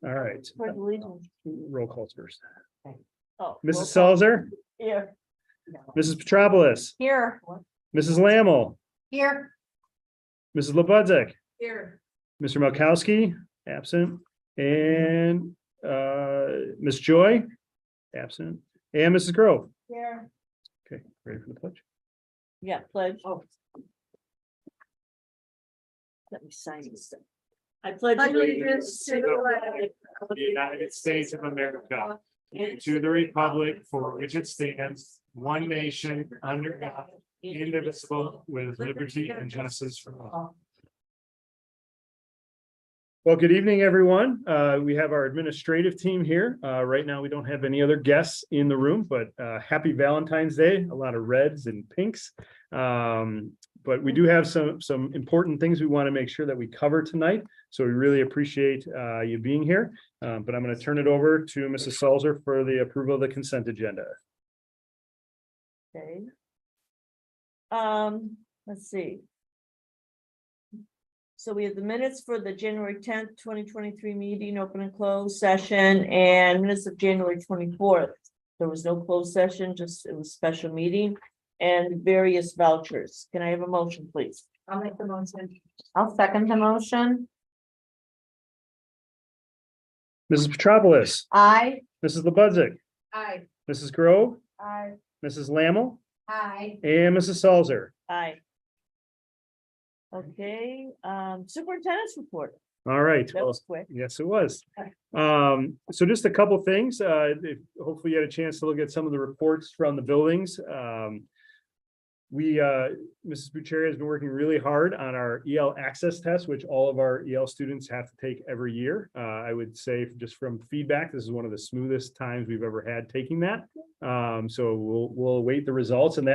All right, Pledge allegiance. roll calls first. Oh, roll Mrs. call. Salzer, Here. Mrs. Petropolis, Here. Mrs. Lammel, Here. Mrs. Lebudzik, Here. Mr. Malkowski, absent, and Ms. Joy, absent, and Mrs. Grove. Here. Okay, ready for the pledge? Yeah, pledge. Oh. Let me sign this. I pledge allegiance to the flag of the United States of America, and to the republic for which it stands, one nation, under God, indivisible, with liberty and justice for all. Well, good evening, everyone. We have our administrative team here. Right now, we don't have any other guests in the room, but happy Valentine's Day. A lot of reds and pinks. But we do have some important things we want to make sure that we cover tonight. So we really appreciate you being here. But I'm going to turn it over to Mrs. Salzer for the approval of the consent agenda. Okay. Let's see. So we have the minutes for the January 10th, 2023 meeting, open and closed session, and minutes of January 24th. There was no closed session, just it was special meeting and various vouchers. Can I have a motion, please? I'll make the motion. I'll second the motion. Mrs. Petropolis, Aye. Mrs. Lebudzik, Aye. Mrs. Grove, Aye. Mrs. Lammel, Aye. and Mrs. Salzer. Aye. Okay, superintendent's report. All right. That Well, was quick. yes, it was. So just a couple things. Hopefully you had a chance to look at some of the reports from the buildings. Mrs. Bucheri has been working really hard on our EL access test, which all of our EL students have to take every year. I would say just from feedback, this is one of the smoothest times we've ever had taking that. So we'll await the results, and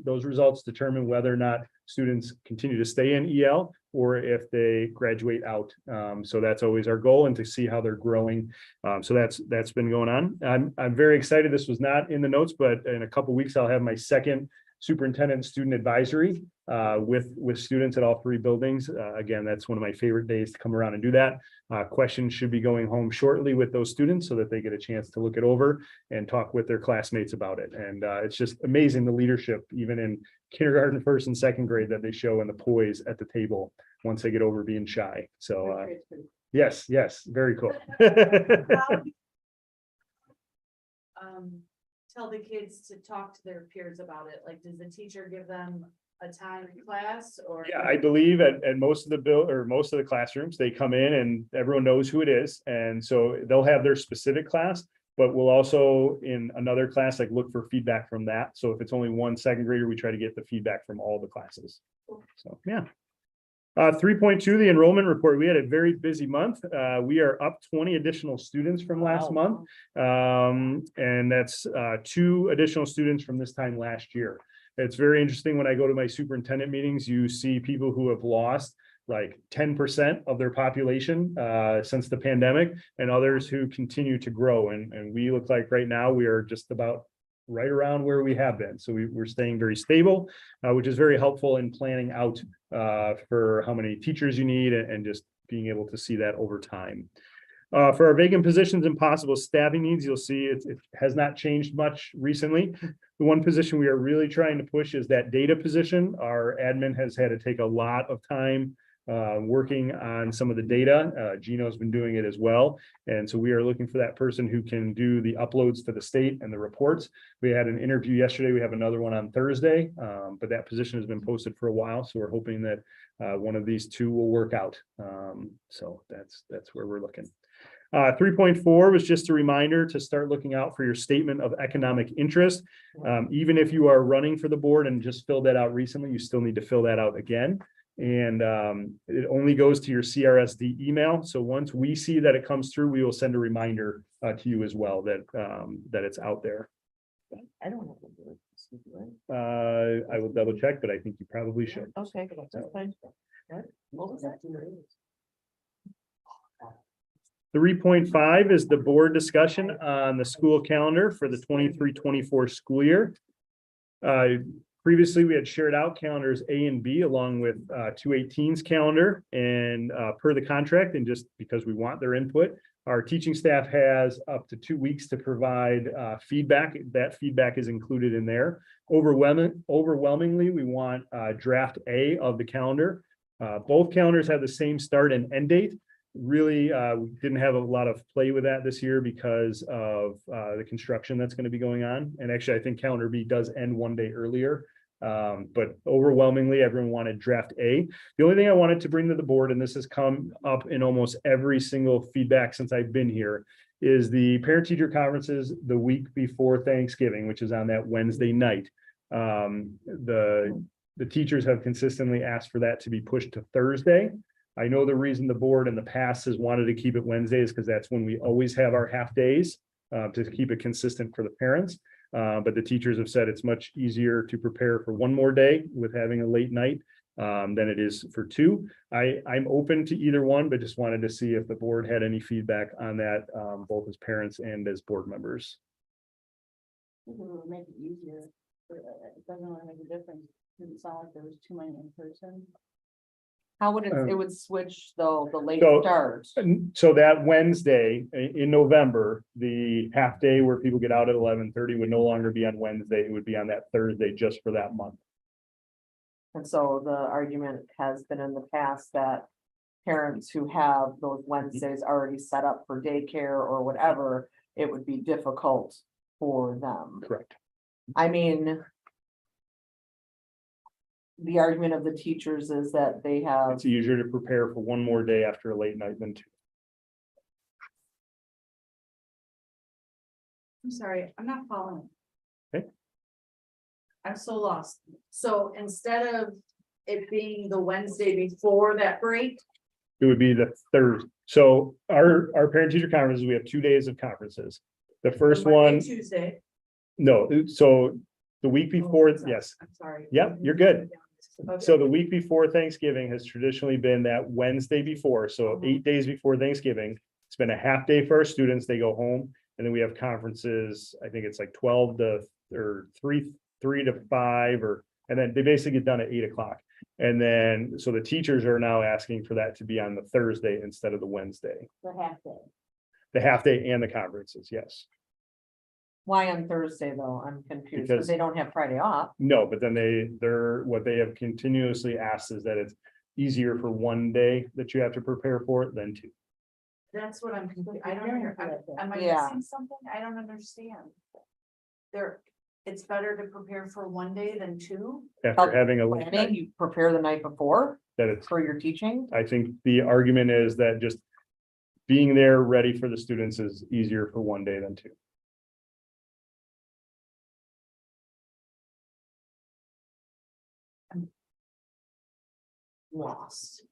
those results determine whether or not students continue to stay in EL or if they graduate out. So that's always our goal, and to see how they're growing. So that's been going on. I'm very excited. This was not in the notes, but in a couple of weeks, I'll have my second superintendent student advisory with students at all three buildings. Again, that's one of my favorite days to come around and do that. Questions should be going home shortly with those students so that they get a chance to look it over and talk with their classmates about it. And it's just amazing the leadership, even in kindergarten, first and second grade, that they show, and the poise at the table once they get over being shy. So yes, very cool. Tell the kids to talk to their peers about it? Like, does the teacher give them a time in class, or? Yeah, I believe at most of the classrooms, they come in and everyone knows who it is. And so they'll have their specific class, but we'll also in another class, like look for feedback from that. So if it's only one second grader, we try to get the feedback from all the classes. So, yeah. 3.2, the enrollment report. We had a very busy month. We are up 20 additional students from last month. And that's 2 additional students from this time last year. It's very interesting when I go to my superintendent meetings, you see people who have lost like 10% of their population since the pandemic, and others who continue to grow. And we look like right now we are just about right around where we have been. So we're staying very stable, which is very helpful in planning out for how many teachers you need, and just being able to see that over time. For our vacant positions and possible staffing needs, you'll see it has not changed much recently. The one position we are really trying to push is that data position. Our admin has had to take a lot of time working on some of the data. Gino's been doing it as well. And so we are looking for that person who can do the uploads to the state and the reports. We had an interview yesterday. We have another one on Thursday, but that position has been posted for a while. So we're hoping that one of these 2 will work out. So that's where we're looking. 3.4 was just a reminder to start looking out for your statement of economic interest. Even if you are running for the board and just filled that out recently, you still need to fill that out again. And it only goes to your CRSD email. So once we see that it comes through, we will send a reminder to you as well that it's out there. I don't know. What to do. I will double check, but I think you probably should. Okay, that's fine. What was that? 3.5 is the board discussion on the school calendar for the 23-24 school year. previously we had shared out calendars A and B along with 218's calendar, and per the contract, and just because we want their input, our teaching staff has up to 2 weeks to provide feedback. That feedback is included in there. Overwhelmingly, we want draft A of the calendar. Both calendars have the same start and end date. Really, we didn't have a lot of play with that this year because of the construction that's going to be going on. And actually, I think calendar B does end 1 day earlier. But overwhelmingly, everyone wanted draft A. The only thing I wanted to bring to the board, and this has come up in almost every single feedback since I've been here, is the parent-teacher conferences the week before Thanksgiving, which is on that Wednesday night. The teachers have consistently asked for that to be pushed to Thursday. I know the reason the board in the past has wanted to keep it Wednesday is because that's when we always have our half days to keep it consistent for the parents. But the teachers have said it's much easier to prepare for one more day with having a late night than it is for two. I'm open to either one, but just wanted to see if the board had any feedback on that, both as parents and as board members. It would make it easier, but it doesn't really make a difference. Didn't sound like there was too many in person. How would it would switch though, the late So- start? So that Wednesday in November, the half day where people get out at 11:30 would no longer be on Wednesday. It would be on that Thursday just for that month. And so the argument has been in the past that parents who have those Wednesdays already set up for daycare or whatever, it would be difficult for them. Correct. I mean, the argument of the teachers is that they have, It's easier to prepare for one more day after a late night than two. I'm sorry, I'm not following. Okay. I'm so lost. So instead of it being the Wednesday before that break, It would be the third. So our parent teacher conferences, we have 2 days of conferences. The first Monday, one, Tuesday. no, so the week before, Oh, sorry. yes. I'm sorry. Yep, you're good. Okay. So the week before Thanksgiving has traditionally been that Wednesday before, so Mhm. 8 days before Thanksgiving. It's been a half day for our students, they go home, and then we have conferences, I think it's like 12 to, or 3 to 5, or, and then they basically get done at 8 o'clock. And then, so the teachers are now asking for that to be on the Thursday instead of the Wednesday, The half day. the half day and the conferences, yes. why on Thursday though? I'm confused, Because- because they don't have Friday off. No, but then what they have continuously asked is that it's easier for one day that you have to prepare for it than two. That's what I'm confused. I don't, Preparing for that day. am I Yeah. missing something? I don't understand. It's better to prepare for one day than two? After having a late Planning, night, you prepare the night before that it's, for your teaching. I think the argument is that just being there ready for the students is easier for one day than two. Lost.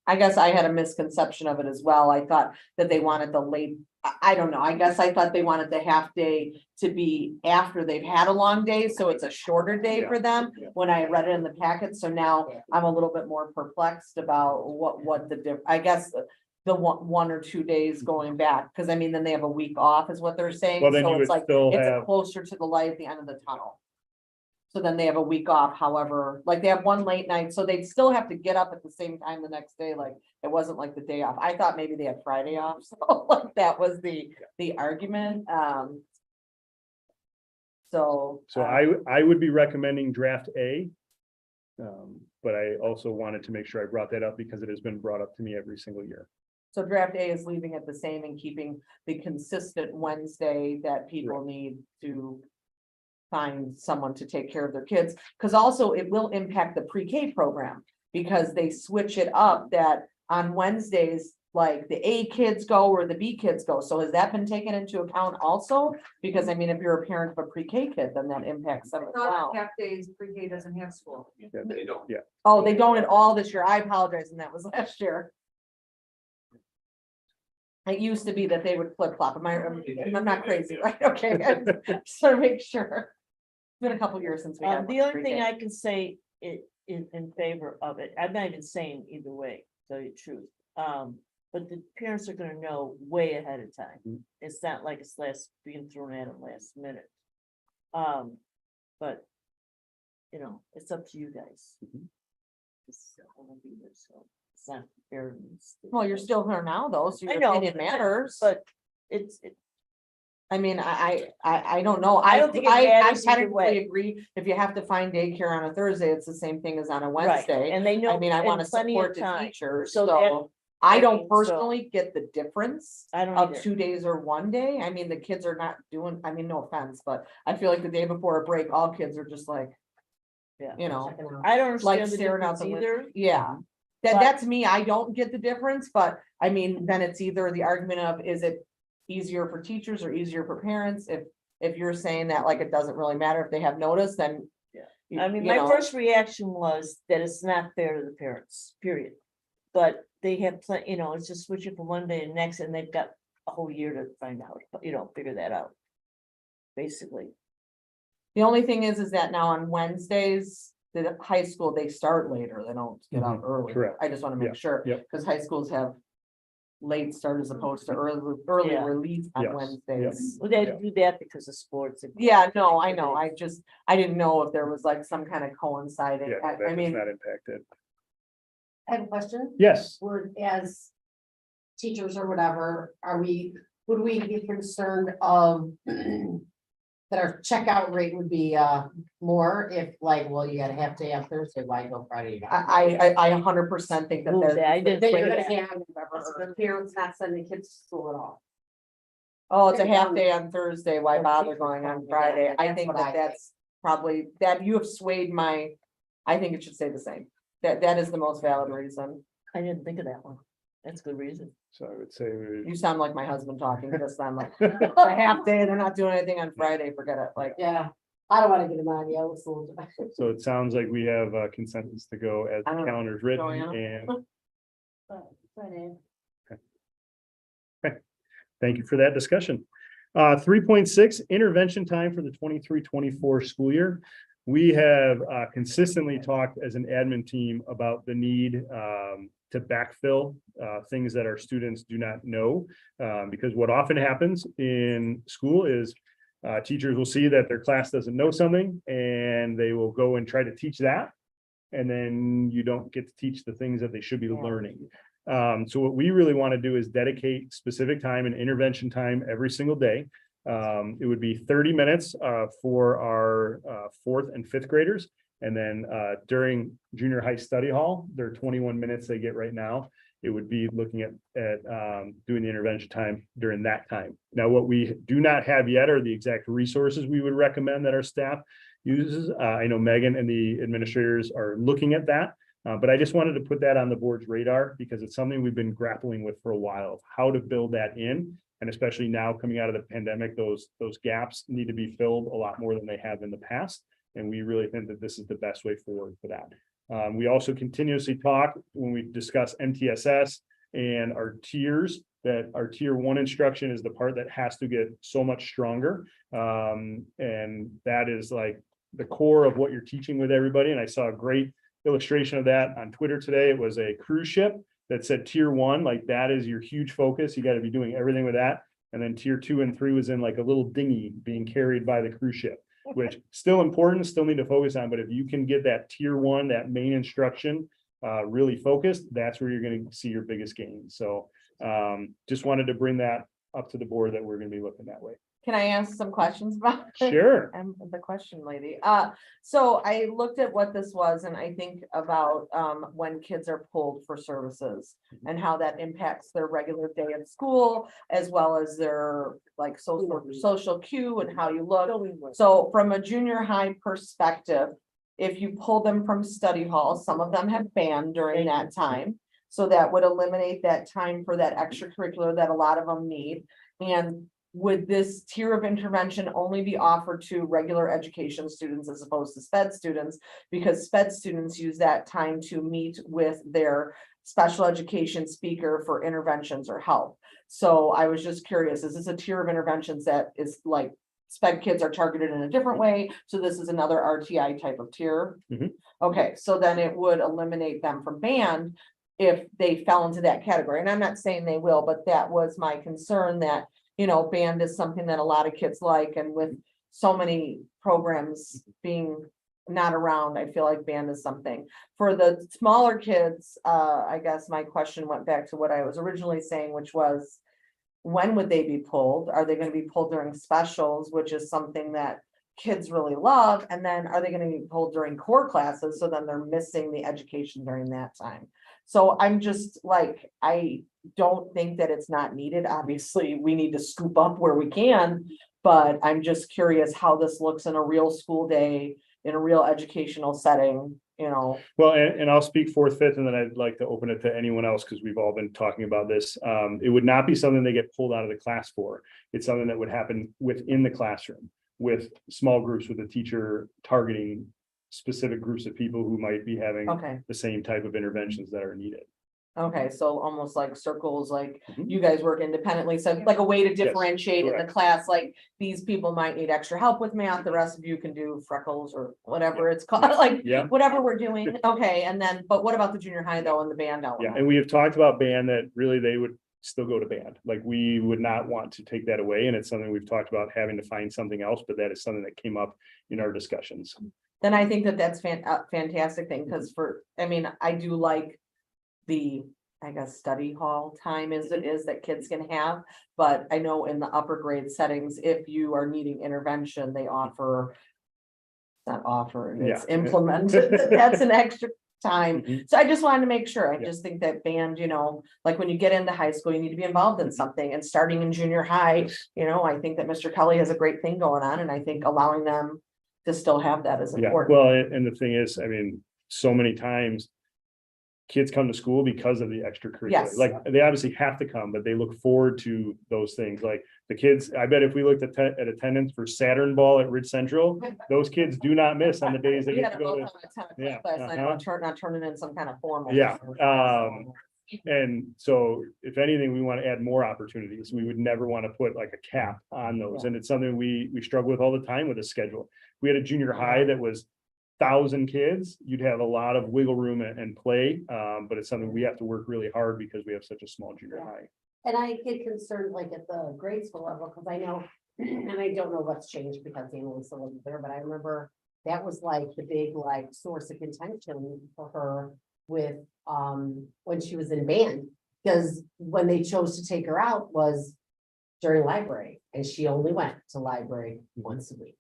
I guess I had a misconception of it as well. I thought that they wanted the late, I don't know, I guess I thought they wanted the half day to be after they've had a long day, so it's a shorter day Yeah. for them. Yeah. When I read it in the packet, so now I'm a little bit more perplexed about what I guess. The 1 or 2 days going back, because I mean, then they have a week off is what they're saying, Well, then so you it's would like, still it's have, closer to the light at the end of the tunnel. So then they have a week off, however, like they have one late night, so they'd still have to get up at the same time the next day, like, it wasn't like the day off. I thought maybe they had Friday off, so like that was the argument, So. so I would be recommending draft A. But I also wanted to make sure I brought that up because it has been brought up to me every single year. So draft A is leaving it the same and keeping the consistent Wednesday that people need to. Find someone to take care of their kids, because also it will impact the pre-K program. Because they switch it up that on Wednesdays, like the A kids go or the B kids go, so has that been taken into account also? Because I mean, if you're a parent of a pre-K kid, then that impacts them as well. Half days, pre-K doesn't have school. They don't. Oh, they don't at all this year, I apologize, and that was last year. It used to be that they would flip flop, I'm not crazy, right? Okay, just to make sure. It's been a couple years since we had. The only pre-K. thing I can say in favor of it, I'm not even saying either way, to tell you the truth. But the parents are gonna know way ahead of time. Mhm. It's not like it's being thrown at them last minute. but. You know, it's up to you guys. Mhm. It's, so it's not fair. Well, you're still here now though, so I your know, opinion matters. But it's, I mean, I don't know. I don't think it I matters either technically way. agree. If you have to find daycare on a Thursday, it's the same thing as on a right, Wednesday. and they know. I mean, I and want to plenty of support the time. teachers, So so that- I I don't mean, so- personally get the difference I don't of either. 2 days or one day. I mean, the kids are not doing, I mean, no offense, but I feel like the day before a break, all kids are just like, Yeah. you know, I don't like understand the staring out difference the either. window. Yeah. That, But- that's me. I don't get the difference, but I mean, then it's either the argument of, is it easier for teachers or easier for parents? If you're saying that like, it doesn't really matter if they have notice, then. Yeah. you- I mean, you my know. first reaction was that it's not fair to the parents, period. But they have plenty, you know, it's just switching from one day to next, and they've got a whole year to find out, you know, figure that out. Basically, The only thing is that now on Wednesdays, the high school, they start later, they don't get out early. correct. I just wanna Yeah, make sure, yep. cause high schools have late start as opposed to early Yeah. release on Yes, Wednesdays. well, they Yeah. do that because of sports. and- Yeah, no, I know, I didn't know if there was like some kind of coinciding, Yeah, I that is mean, not impacted. I have a question. Yes, We're as teachers or whatever, would we be concerned of that our checkout rate would be more if like, well, you got a half day on Thursday, why go Friday? I 100% think that Ooh, there's. I didn't Then think you're of gonna that. have parents not sending kids to school at all. Oh, it's a half day on Thursday, why bother going on Friday? I That's think what I that that's probably, that you have swayed my, I think it should stay the same. That is the most valid reason. I didn't think of that one. That's a good reason. so I would say, You sound like my husband talking, just I'm like, a half day, they're not doing anything on Friday, forget it, like. Yeah, I don't wanna get them on yellow school. so it sounds like we have consensus to go as I the don't- calendar's written Joanna? and Friday. thank you for that discussion. 3.6 intervention time for the 23-24 school year. We have consistently talked as an admin team about the need to backfill things that our students do not know. Because what often happens in school is teachers will see that their class doesn't know something and they will go and try to teach that. And then you don't get to teach the things that they should be learning. So what we really want to do is dedicate specific time and intervention time every single day. It would be 30 minutes for our 4th and 5th graders. And then during junior high study hall, there are 21 minutes they get right now. It would be looking at doing the intervention time during that time. Now, what we do not have yet are the exact resources we would recommend that our staff uses. I know Megan and the administrators are looking at that. But I just wanted to put that on the board's radar because it's something we've been grappling with for a while, how to build that in. And especially now coming out of the pandemic, those gaps need to be filled a lot more than they have in the past. And we really think that this is the best way forward for that. We also continuously talk when we discuss MTSS and our tiers, that our tier 1 instruction is the part that has to get so much stronger. And that is like the core of what you're teaching with everybody. And I saw a great illustration of that on Twitter today. It was a cruise ship that said tier 1, like that is your huge focus. You got to be doing everything with that. And then tier 2 and 3 was in like a little dinghy being carried by the cruise ship, which still important, still need to focus on. But if you can get that tier 1, that main instruction really focused, that's where you're going to see your biggest gain. So just wanted to bring that up to the board that we're going to be looking that way. Can I ask some questions about it? Sure. I'm the question lady. So I looked at what this was and I think about when kids are pulled for services and how that impacts their regular day at school, as well as their like social cue and how you look. So from a junior high perspective, if you pull them from study hall, some of them have band during that time. So that would eliminate that time for that extracurricular that a lot of them need. And would this tier of intervention only be offered to regular education students as opposed to SPED students? Because SPED students use that time to meet with their special education speaker for interventions or help. So I was just curious, is this a tier of interventions that is like SPED kids are targeted in a different way? So this is another RTI type of tier? Mhm. Okay, so then it would eliminate them from band if they fell into that category. And I'm not saying they will, but that was my concern, that, you know, band is something that a lot of kids like, and with so many programs being not around, I feel like band is something. For the smaller kids, I guess my question went back to what I was originally saying, which was, when would they be pulled? Are they gonna be pulled during specials, which is something that kids really love? And then are they gonna be pulled during core classes? So then they're missing the education during that time. So I'm just like, I don't think that it's not needed. Obviously, we need to scoop up where we can. But I'm just curious how this looks in a real school day, in a real educational setting, you know. Well, and I'll speak fourth, fifth, and then I'd like to open it to anyone else, because we've all been talking about this. It would not be something they get pulled out of the class for. It's something that would happen within the classroom with small groups, with the teacher targeting specific groups of people who might be having Okay, the same type of interventions that are needed. okay, so almost like circles, like Mhm. you guys work independently, so like a way to differentiate in the correct. class, like these people might need extra help with math, the rest of you can do freckles or whatever it's called, like Yeah. whatever we're doing, okay, and then, but what about the junior high though, and the band Yeah, element? and we have talked about band, that really they would still go to band. Like, we would not want to take that away, and it's something we've talked about having to find something else, but that is something that came up in our discussions. Then I think that that's fantastic thing, because I mean, I do like the, I guess, study hall time as it is that kids can have. But I know in the upper grade settings, if you are needing intervention, they offer. Not offer, it's Yeah. implemented, that's an extra time. Mhm. So I just wanted to make sure, I Yeah. just think that band, you know, like when you get into high school, you need to be involved in something, and starting in junior high. You know, I think that Mr. Kelly has a great thing going on, and I think allowing them to still have that is Yeah, important. well, and the thing is, I mean, so many times kids come to school because of the extracurricular. Yes. Like, they obviously have to come, but they look forward to those things. Like, the kids, I bet if we looked at attendance for Saturn ball at Ridge Central, those kids do not miss on the days they We get had to a go vote to. on a 10 o'clock Yeah, last night uh-huh. about not turning in some kind of formal. Yeah, and so if anything, we want to add more opportunities. We would never want to put like a cap on those. And it's something we struggle with all the time with the schedule. We had a junior high that was 1,000 kids, you'd have a lot of wiggle room and play. But it's something we have to work really hard because we have such a small junior high. And I get concerned like at the grade school level, because I know, and I don't know what's changed because Annalisa wasn't there, but I remember that was like the big like source of contention for her with when she was in band. Because when they chose to take her out was during library, and she only went to library once a week.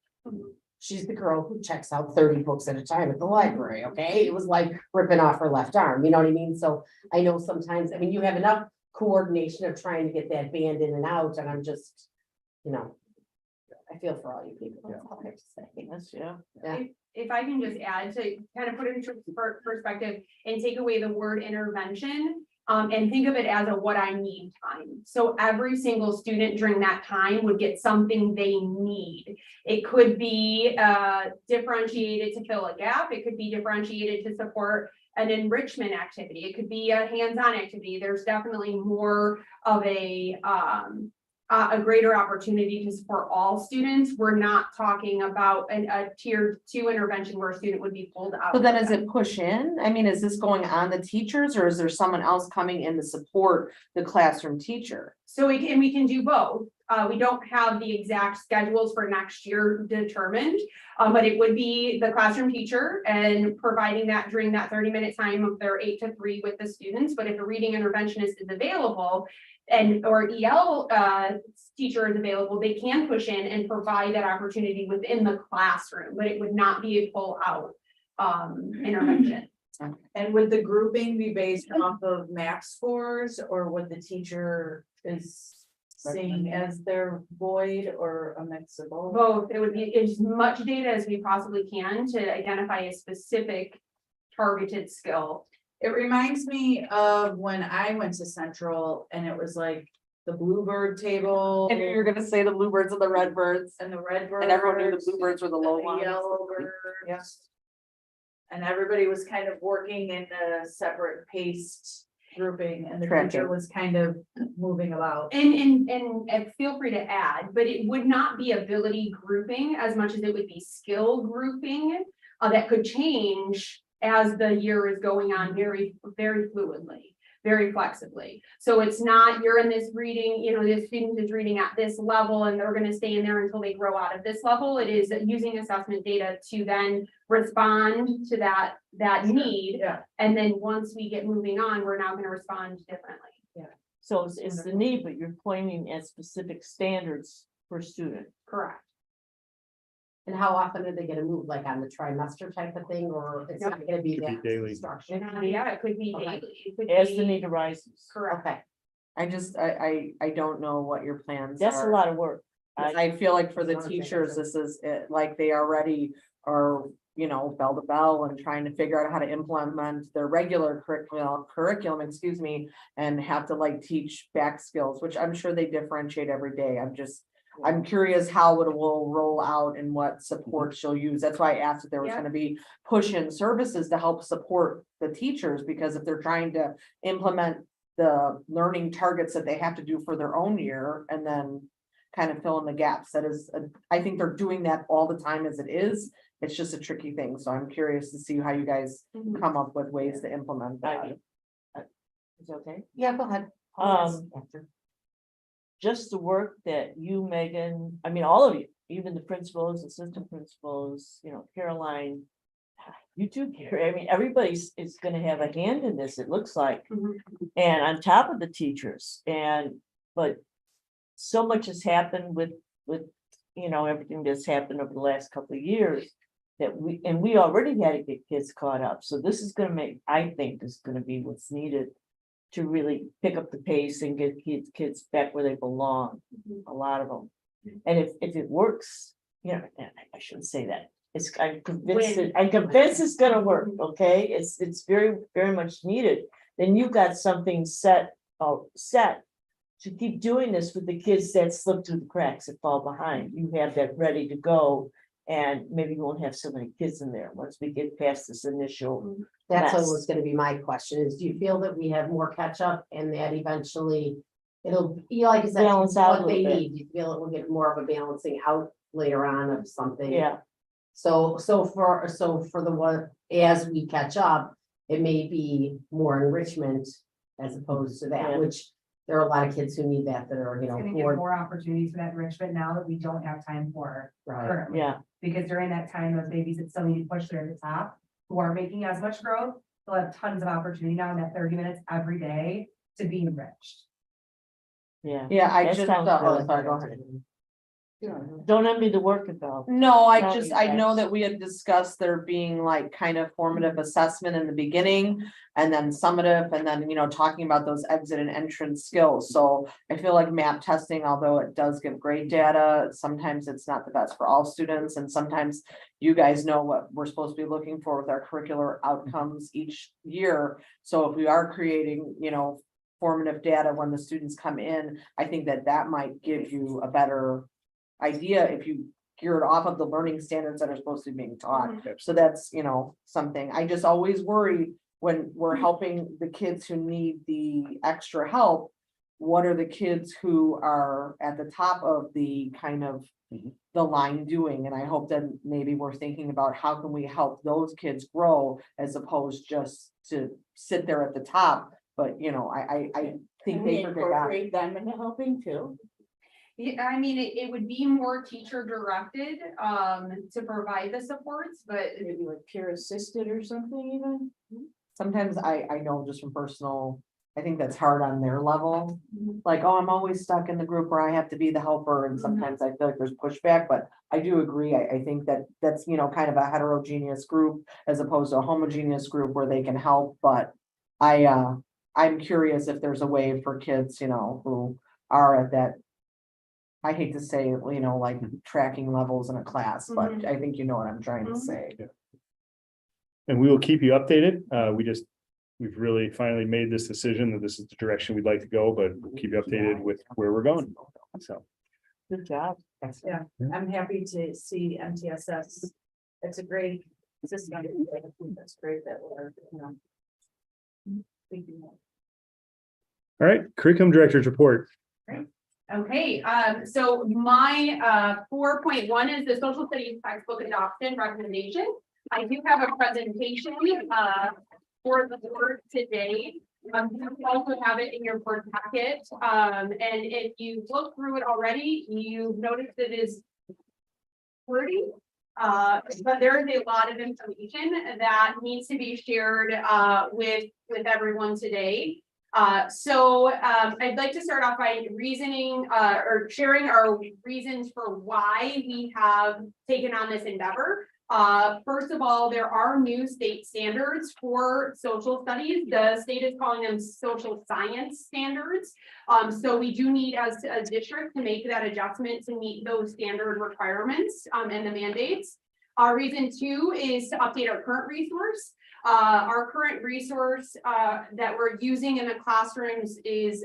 She's the girl who checks out 30 books at a time at the library, okay? It was like ripping off her left arm, you know what I mean? So I know sometimes, I mean, you have enough coordination of trying to get that band in and out, and I'm just, you know, I feel for all you people. That's all I have to say. Yes, yeah. Yeah. If I can just add to kind of put it into perspective and take away the word intervention. And think of it as a what I need time. So every single student during that time would get something they need. It could be differentiated to fill a gap. It could be differentiated to support an enrichment activity. It could be a hands-on activity. There's definitely more of a greater opportunity to support all students. We're not talking about a tier 2 intervention where a student would be pulled out. So then of is that. it push in? I mean, is this going on the teachers, or is there someone else coming in to support the classroom teacher? So we can do both. We don't have the exact schedules for next year determined, but it would be the classroom teacher and providing that during that 30-minute time of their 8 to 3 with the students. But if a reading interventionist is available or EL teacher is available, they can push in and provide that opportunity within the classroom, but it would not be a full out intervention. And would the grouping be based off of MAP scores, or would the teacher is seeing as their void, or a mix of both? Both, it would be as much data as we possibly can to identify a specific targeted skill. It reminds me of when I went to Central and it was like the Bluebird table. And you're gonna say the bluebirds and the redbirds, And the red birds. and everyone knew the bluebirds were the low and the ones. yellow birds. Yes. And everybody was kind of working in a separate paced grouping, and the Tracking. teacher was kind of moving about. And feel free to add, but it would not be ability grouping as much as it would be skill grouping that could change as the year is going on very, very fluidly. very flexibly. So it's not, you're in this reading, this student is reading at this level and they're gonna stay in there until they grow out of this level. It is using assessment data to then respond to that need. Yeah. And then once we get moving on, we're now gonna respond differently. So it's the need, but you're pointing at specific standards per student. Correct. And how often are they gonna move, like on the trimester type of thing, or it's not gonna be Could be that daily. structured? Yeah, it could be Okay. daily. It could As the be- need arises. Correct. Okay, I just, I don't know what your plans That's a are. lot of work. I feel like for the That's what I'm saying. teachers, this is it, like they already are, bell to bell and trying to figure out how to implement their regular curriculum, excuse me, and have to like teach back skills, which I'm sure they differentiate every day. I'm curious how it will roll out and what supports you'll use. That's why I asked if there was Yeah. gonna be push-in services to help support the teachers, because if they're trying to implement the learning targets that they have to do for their own year and then kind of fill in the gaps. I think they're doing that all the time as it is. It's just a tricky thing. So I'm curious to see how you guys Mhm. come up with ways to implement that. Is that okay? yeah, go ahead. Just the work that you, Megan, I mean, all of you, even the principals, assistant principals, Caroline. You too, Carrie. I mean, everybody's is gonna have a hand in this, it looks like. Mhm. And on top of the teachers but so much has happened with, everything that's happened over the last couple of years. That we already had to get kids caught up. So this is gonna I think this is gonna be what's needed. To really pick up the pace and get kids back where they belong, Mhm. a lot of them. And if it works, I shouldn't say that. I'm convinced it's gonna work, okay? It's very, very much needed. Then you've got something set to keep doing this with the kids that slip through the cracks and fall behind. You have that ready to go. And maybe you won't have so many kids in there once we get past this initial. That's what Yes. was gonna be my question, is do you feel that we have more catch up and that eventually it'll, like I said, Balance out a what they little bit. need, do you feel it will get more of a balancing out later on of something? Yeah, So for the one, as we catch up, it may be more enrichment as opposed to Yeah. that, which there are a lot of kids who need that are, It's gonna who give are, more opportunities for that enrichment now that we don't have time for right, currently. yeah. Because during that time, those babies that still need to push through the top, who aren't making as much growth, they'll have tons of opportunity now in that 30 minutes every day to be enriched. Yeah, Yeah, I That just, sounds oh, good. sorry, go ahead. don't envy the work involved. No, I Tell just, me I know facts. that we had discussed there being like kind of formative assessment in the beginning. And then summative, and then, talking about those exit and entrance skills. So I feel like map testing, although it does give great data, sometimes it's not the best for all students. And sometimes you guys know what we're supposed to be looking for with our curricular outcomes each year. So if we are creating, formative data when the students come in, I think that might give you a better idea if you gear it off of the learning standards that are supposed to be being taught. So that's, something. I just always worry when we're helping the kids who need the extra help. What are the kids who are at the top of the kind of the line doing? And I hope that maybe we're thinking about how can we help those kids grow as opposed just to sit there at the top. But, I think they forget that. them into helping too. Yeah, I mean, it would be more teacher directed, to provide the supports, but Maybe like peer assisted or something even. Sometimes I know just from personal, I think that's hard on their level. Mhm. Like, oh, I'm always stuck in the group where I have to be the helper, and sometimes I feel like there's pushback, but I do agree. I think that's, kind of a heterogeneous group as opposed to a homogeneous group where they can help, but I'm curious if there's a way for kids, who are at that. I hate to say, like tracking levels in a class, but I think you know what I'm trying to Mhm. say. And we will keep you updated. We've really finally made this decision that this is the direction we'd like to go, but we'll keep you updated with where we're going. So. Good job. Yeah, I'm happy to see MTSS. It's a great system. That's great that we're, thinking of. All right, curriculum director's report. okay, so my 4.1 is the social studies textbook adoption recommendation. I do have a presentation for the board today. You also have it in your board packet, and if you look through it already, you've noticed it is wordy. But there is a lot of information that needs to be shared, with everyone today. I'd like to start off by reasoning, or sharing our reasons for why we have taken on this endeavor. First of all, there are new state standards for social studies. The state is calling them social science standards. So we do need, as a district, to make that adjustment to meet those standard requirements, and the mandates. Reason 2 is to update our current resource. Our current resource that we're using in the classrooms is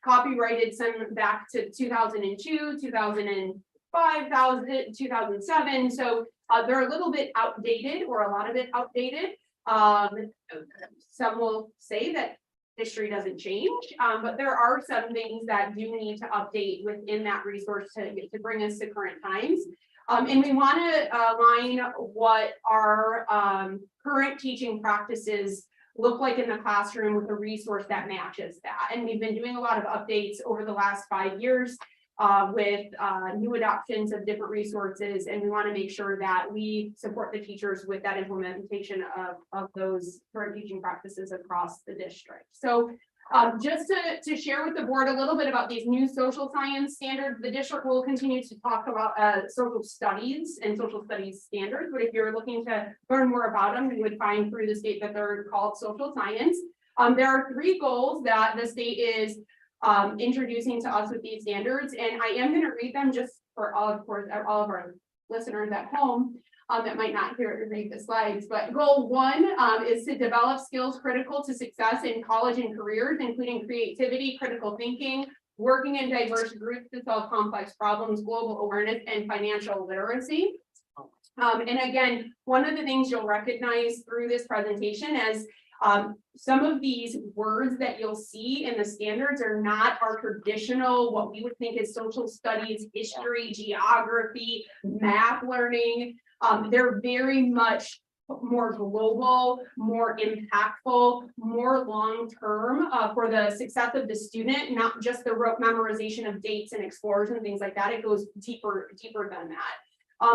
copyrighted some back to 2002, 2005, 2007. So they're a little bit outdated, or a lot of it outdated. Some will say that history doesn't change, but there are some things that do need to update within that resource to bring us to current times. And we want to align what our current teaching practices look like in the classroom with a resource that matches that. And we've been doing a lot of updates over the last 5 years with new adoptions of different resources. And we want to make sure that we support the teachers with that implementation of those current teaching practices across the district. So just to share with the board a little bit about these new social science standards, the district will continue to talk about social studies and social studies standards, but if you're looking to learn more about them, you would find through the state that they're called social science. There are 3 goals that the state is introducing to us with these standards, and I am going to read them just for all of our listeners at home. That might not read the slides, but goal 1 is to develop skills critical to success in college and careers, including creativity, critical thinking, working in diverse groups to solve complex problems, global awareness, and financial literacy. And again, one of the things you'll recognize through this presentation is some of these words that you'll see in the standards are not our traditional, what we would think is social studies, history, geography, math learning. They're very much more global, more impactful, more long-term for the success of the student, not just the rote memorization of dates and explorers and things like that. It goes deeper than that.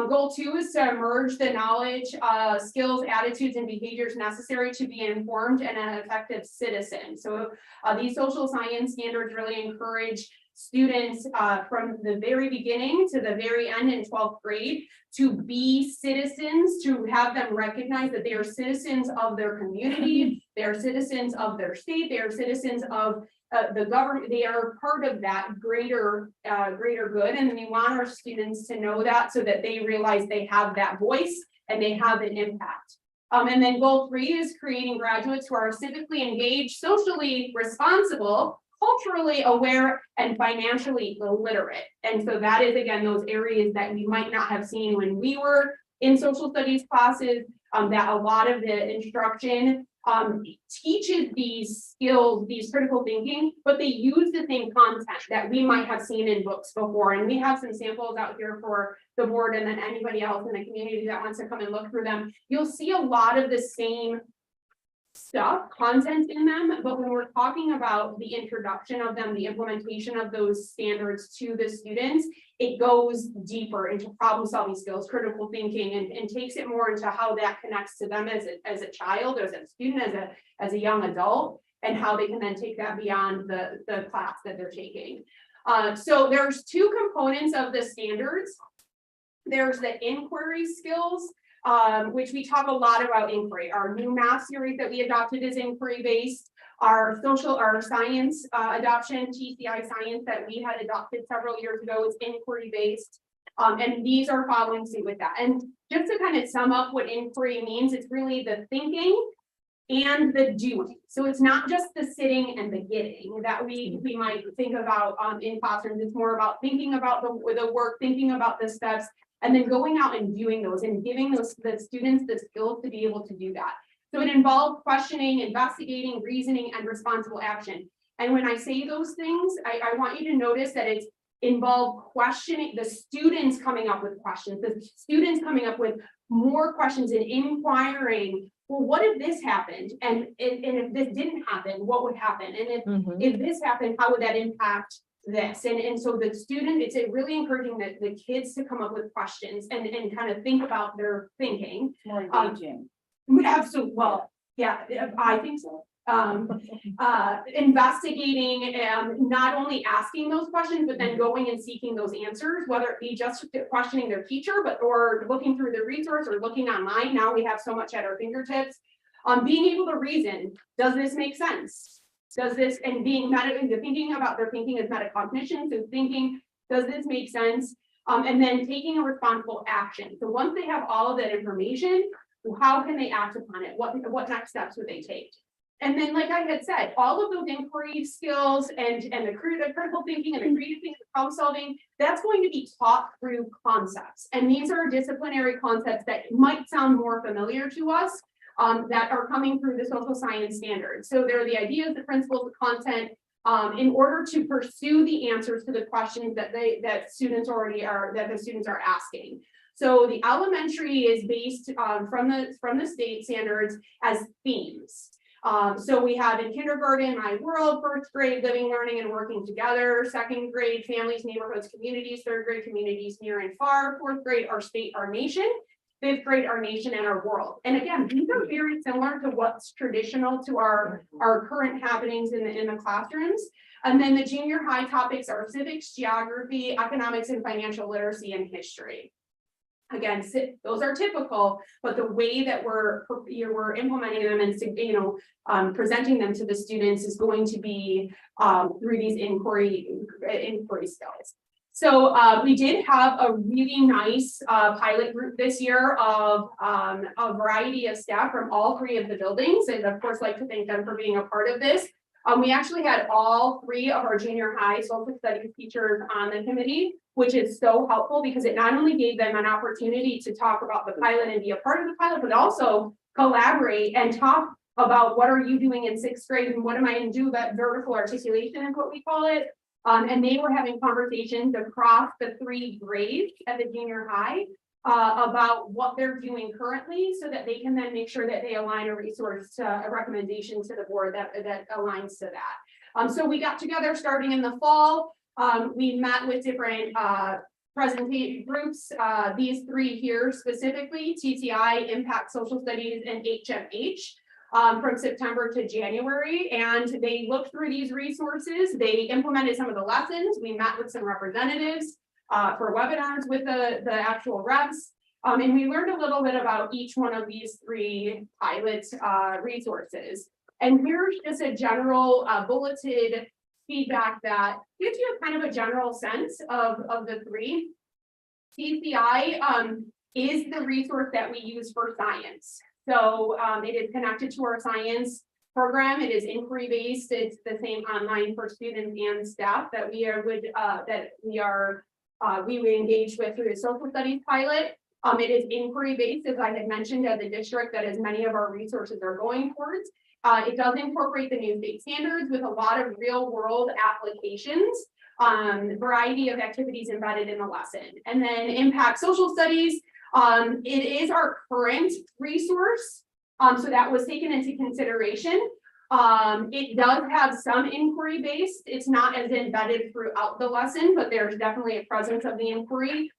Goal 2 is to merge the knowledge, skills, attitudes, and behaviors necessary to be an informed and an effective citizen. So these social science standards really encourage students from the very beginning to the very end in 12th grade to be citizens, to have them recognize that they are citizens of their community, they are citizens of their state, they are citizens of the government, they are part of that greater good. And we want our students to know that so that they realize they have that voice and they have an impact. And then goal 3 is creating graduates who are civically engaged, socially responsible, culturally aware, and financially literate. And so that is, again, those areas that we might not have seen when we were in social studies classes, that a lot of the instruction teaches these skills, these critical thinking, but they use the same content that we might have seen in books before. And we have some samples out here for the board, and then anybody else in the community that wants to come and look through them. You'll see a lot of the same content in them, but when we're talking about the introduction of them, the implementation of those standards to the students, it goes deeper into problem solving skills, critical thinking, and takes it more into how that connects to them as a child, as a student, as a young adult, and how they can then take that beyond the class that they're taking. So there's 2 components of the standards. There's the inquiry skills, which we talk a lot about inquiry. Our new math series that we adopted is inquiry based. Our science adoption, TCI science, that we had adopted several years ago, is inquiry based. And these are following suit with that. And just to kind of sum up what inquiry means, it's really the thinking and the doing. So it's not just the sitting and the getting that we might think about in classrooms. It's more about thinking about the work, thinking about the steps, and then going out and doing those and giving the students the skills to be able to do that. So it involves questioning, investigating, reasoning, and responsible action. And when I say those things, I want you to notice that it's involved questioning, the students coming up with questions, the students coming up with more questions and inquiring well, what if this happened? And if this didn't happen, what would happen? And if this happened, how would that impact this? And so the student, it's really encouraging that the kids to come up with questions and kind of think about their thinking. More engaging. Absolutely, well, yeah, I think so. Investigating and not only asking those questions, but then going and seeking those answers, whether it be just questioning their teacher, or looking through the resource or looking online. Now we have so much at our fingertips. Being able to reason, does this make sense? Does this, and thinking about their thinking as metacognition, so thinking, does this make sense? And then taking a responsible action. So once they have all of that information, how can they act upon it? What next steps would they take? And then, like I had said, all of those inquiry skills and the critical thinking and the creative thinking, problem solving, that's going to be taught through concepts. And these are disciplinary concepts that might sound more familiar to us, that are coming through the social science standards. So there are the ideas, the principles, the content, in order to pursue the answers to the questions that the students are asking. So the elementary is based from the state standards as themes. So we have in kindergarten, My World, first grade, living, learning, and working together, second grade, families, neighborhoods, communities, third grade, communities near and far, fourth grade, our state, our nation, fifth grade, our nation, and our world. And again, these are very similar to what's traditional to our current happenings in the classrooms. And then the junior high topics are civics, geography, economics, and financial literacy, and history. Again, those are typical, but the way that we're implementing them and presenting them to the students is going to be through these inquiry skills. So we did have a really nice pilot group this year of a variety of staff from all three of the buildings, and of course like to thank them for being a part of this. We actually had all three of our junior high social studies teachers on the committee, which is so helpful because it not only gave them an opportunity to talk about the pilot and be a part of the pilot, but also collaborate and talk about what are you doing in sixth grade and what am I going to do about vertical articulation is what we call it. And they were having conversations across the three grades at the junior high about what they're doing currently so that they can then make sure that they align a resource to a recommendation to the board that aligns to that. So we got together starting in the fall. We met with different presentation groups, these three here specifically, TCI, Impact Social Studies, and HMH. From September to January, and they looked through these resources. They implemented some of the lessons. We met with some representatives for webinars with the actual reps, and we learned a little bit about each one of these three pilot resources. And here's just a general bulleted feedback that gives you kind of a general sense of the three. TCI is the resource that we use for science. So it is connected to our science program. It is inquiry based. It's the same online for students and staff that we would engage with through the social studies pilot. It is inquiry based, as I had mentioned, at the district that as many of our resources are going towards. It does incorporate the new state standards with a lot of real world applications, variety of activities embedded in the lesson. And then Impact Social Studies. It is our current resource, so that was taken into consideration. It does have some inquiry based. It's not as embedded throughout the lesson, but there's definitely a presence of the inquiry,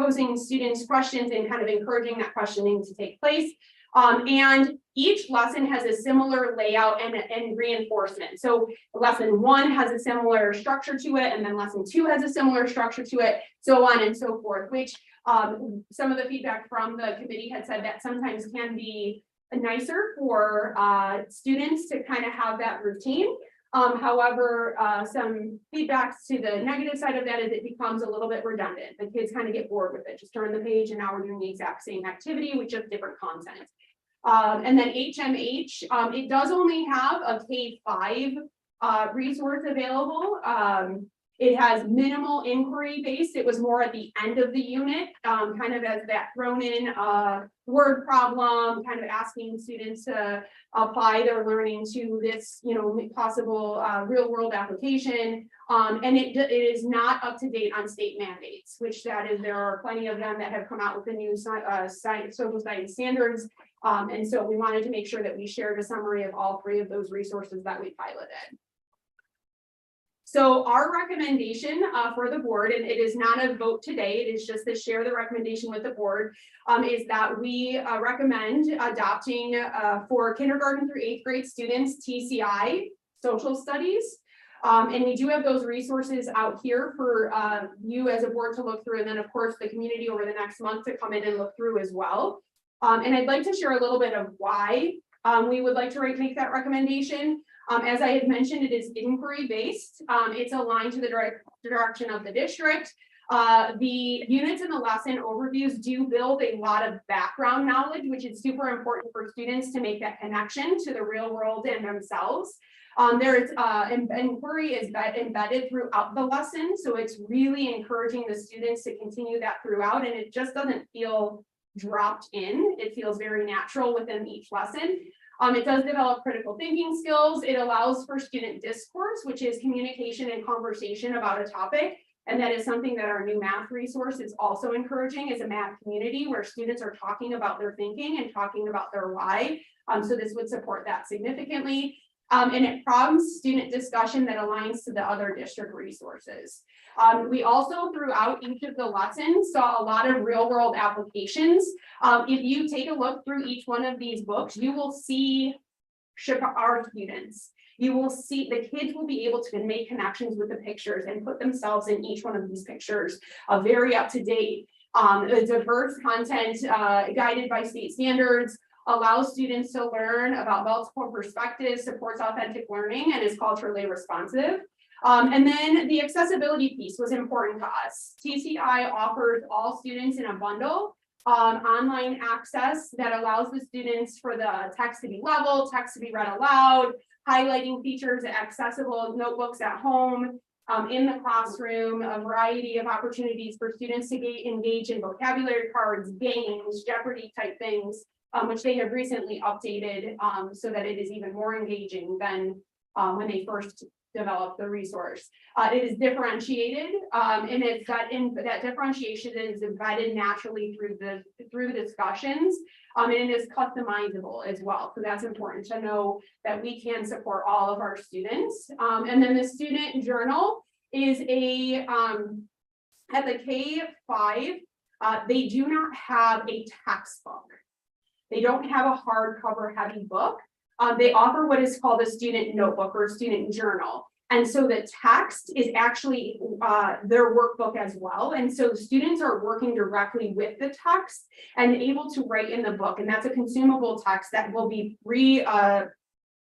posing students questions and kind of encouraging that questioning to take place. And each lesson has a similar layout and reinforcement. So lesson 1 has a similar structure to it, and then lesson 2 has a similar structure to it, so on and so forth, which some of the feedback from the committee had said that sometimes can be nicer for students to kind of have that routine. However, some feedbacks to the negative side of that is it becomes a little bit redundant. The kids kind of get bored with it. Just turn the page and now we're doing the exact same activity with just different content. And then HMH, it does only have a K-5 resource available. It has minimal inquiry based. It was more at the end of the unit, kind of as that thrown in word problem, kind of asking students to apply their learning to this, possible real world application. And it is not up to date on state mandates, which there are plenty of them that have come out with the new social science standards. And so we wanted to make sure that we shared a summary of all three of those resources that we piloted. So our recommendation for the board, and it is not a vote today, it is just to share the recommendation with the board, is that we recommend adopting for kindergarten through 8th grade students, TCI, social studies. And we do have those resources out here for you as a board to look through, and then of course the community over the next month to come in and look through as well. And I'd like to share a little bit of why we would like to make that recommendation. As I had mentioned, it is inquiry based. It's aligned to the direction of the district. The units in the lesson overviews do build a lot of background knowledge, which is super important for students to make that connection to the real world and themselves. There's inquiry is embedded throughout the lesson. So it's really encouraging the students to continue that throughout, and it just doesn't feel dropped in. It feels very natural within each lesson. It does develop critical thinking skills. It allows for student discourse, which is communication and conversation about a topic. And that is something that our new math resource is also encouraging, is a math community where students are talking about their thinking and talking about their why. So this would support that significantly. And it prompts student discussion that aligns to the other district resources. We also, throughout each of the lessons, saw a lot of real world applications. If you take a look through each one of these books, you will see our students. You will see the kids will be able to make connections with the pictures and put themselves in each one of these pictures, very up to date, diverse content guided by state standards, allows students to learn about multiple perspectives, supports authentic learning, and is culturally responsive. And then the accessibility piece was important to us. TCI offers all students in a bundle online access that allows the students for the text to be level, text to be read aloud, highlighting features, accessible notebooks at home, in the classroom, a variety of opportunities for students to engage in vocabulary cards, games, Jeopardy type things, which they have recently updated so that it is even more engaging than when they first developed the resource. It is differentiated, and it's that differentiation is embedded naturally through the discussions, and it is customizable as well. So that's important to know that we can support all of our students. And then the student journal is at the K-5, they do not have a textbook. They don't have a hardcover heavy book. They offer what is called a student notebook or student journal. And so the text is actually their workbook as well. And so students are working directly with the text and able to write in the book. And that's a consumable text that will be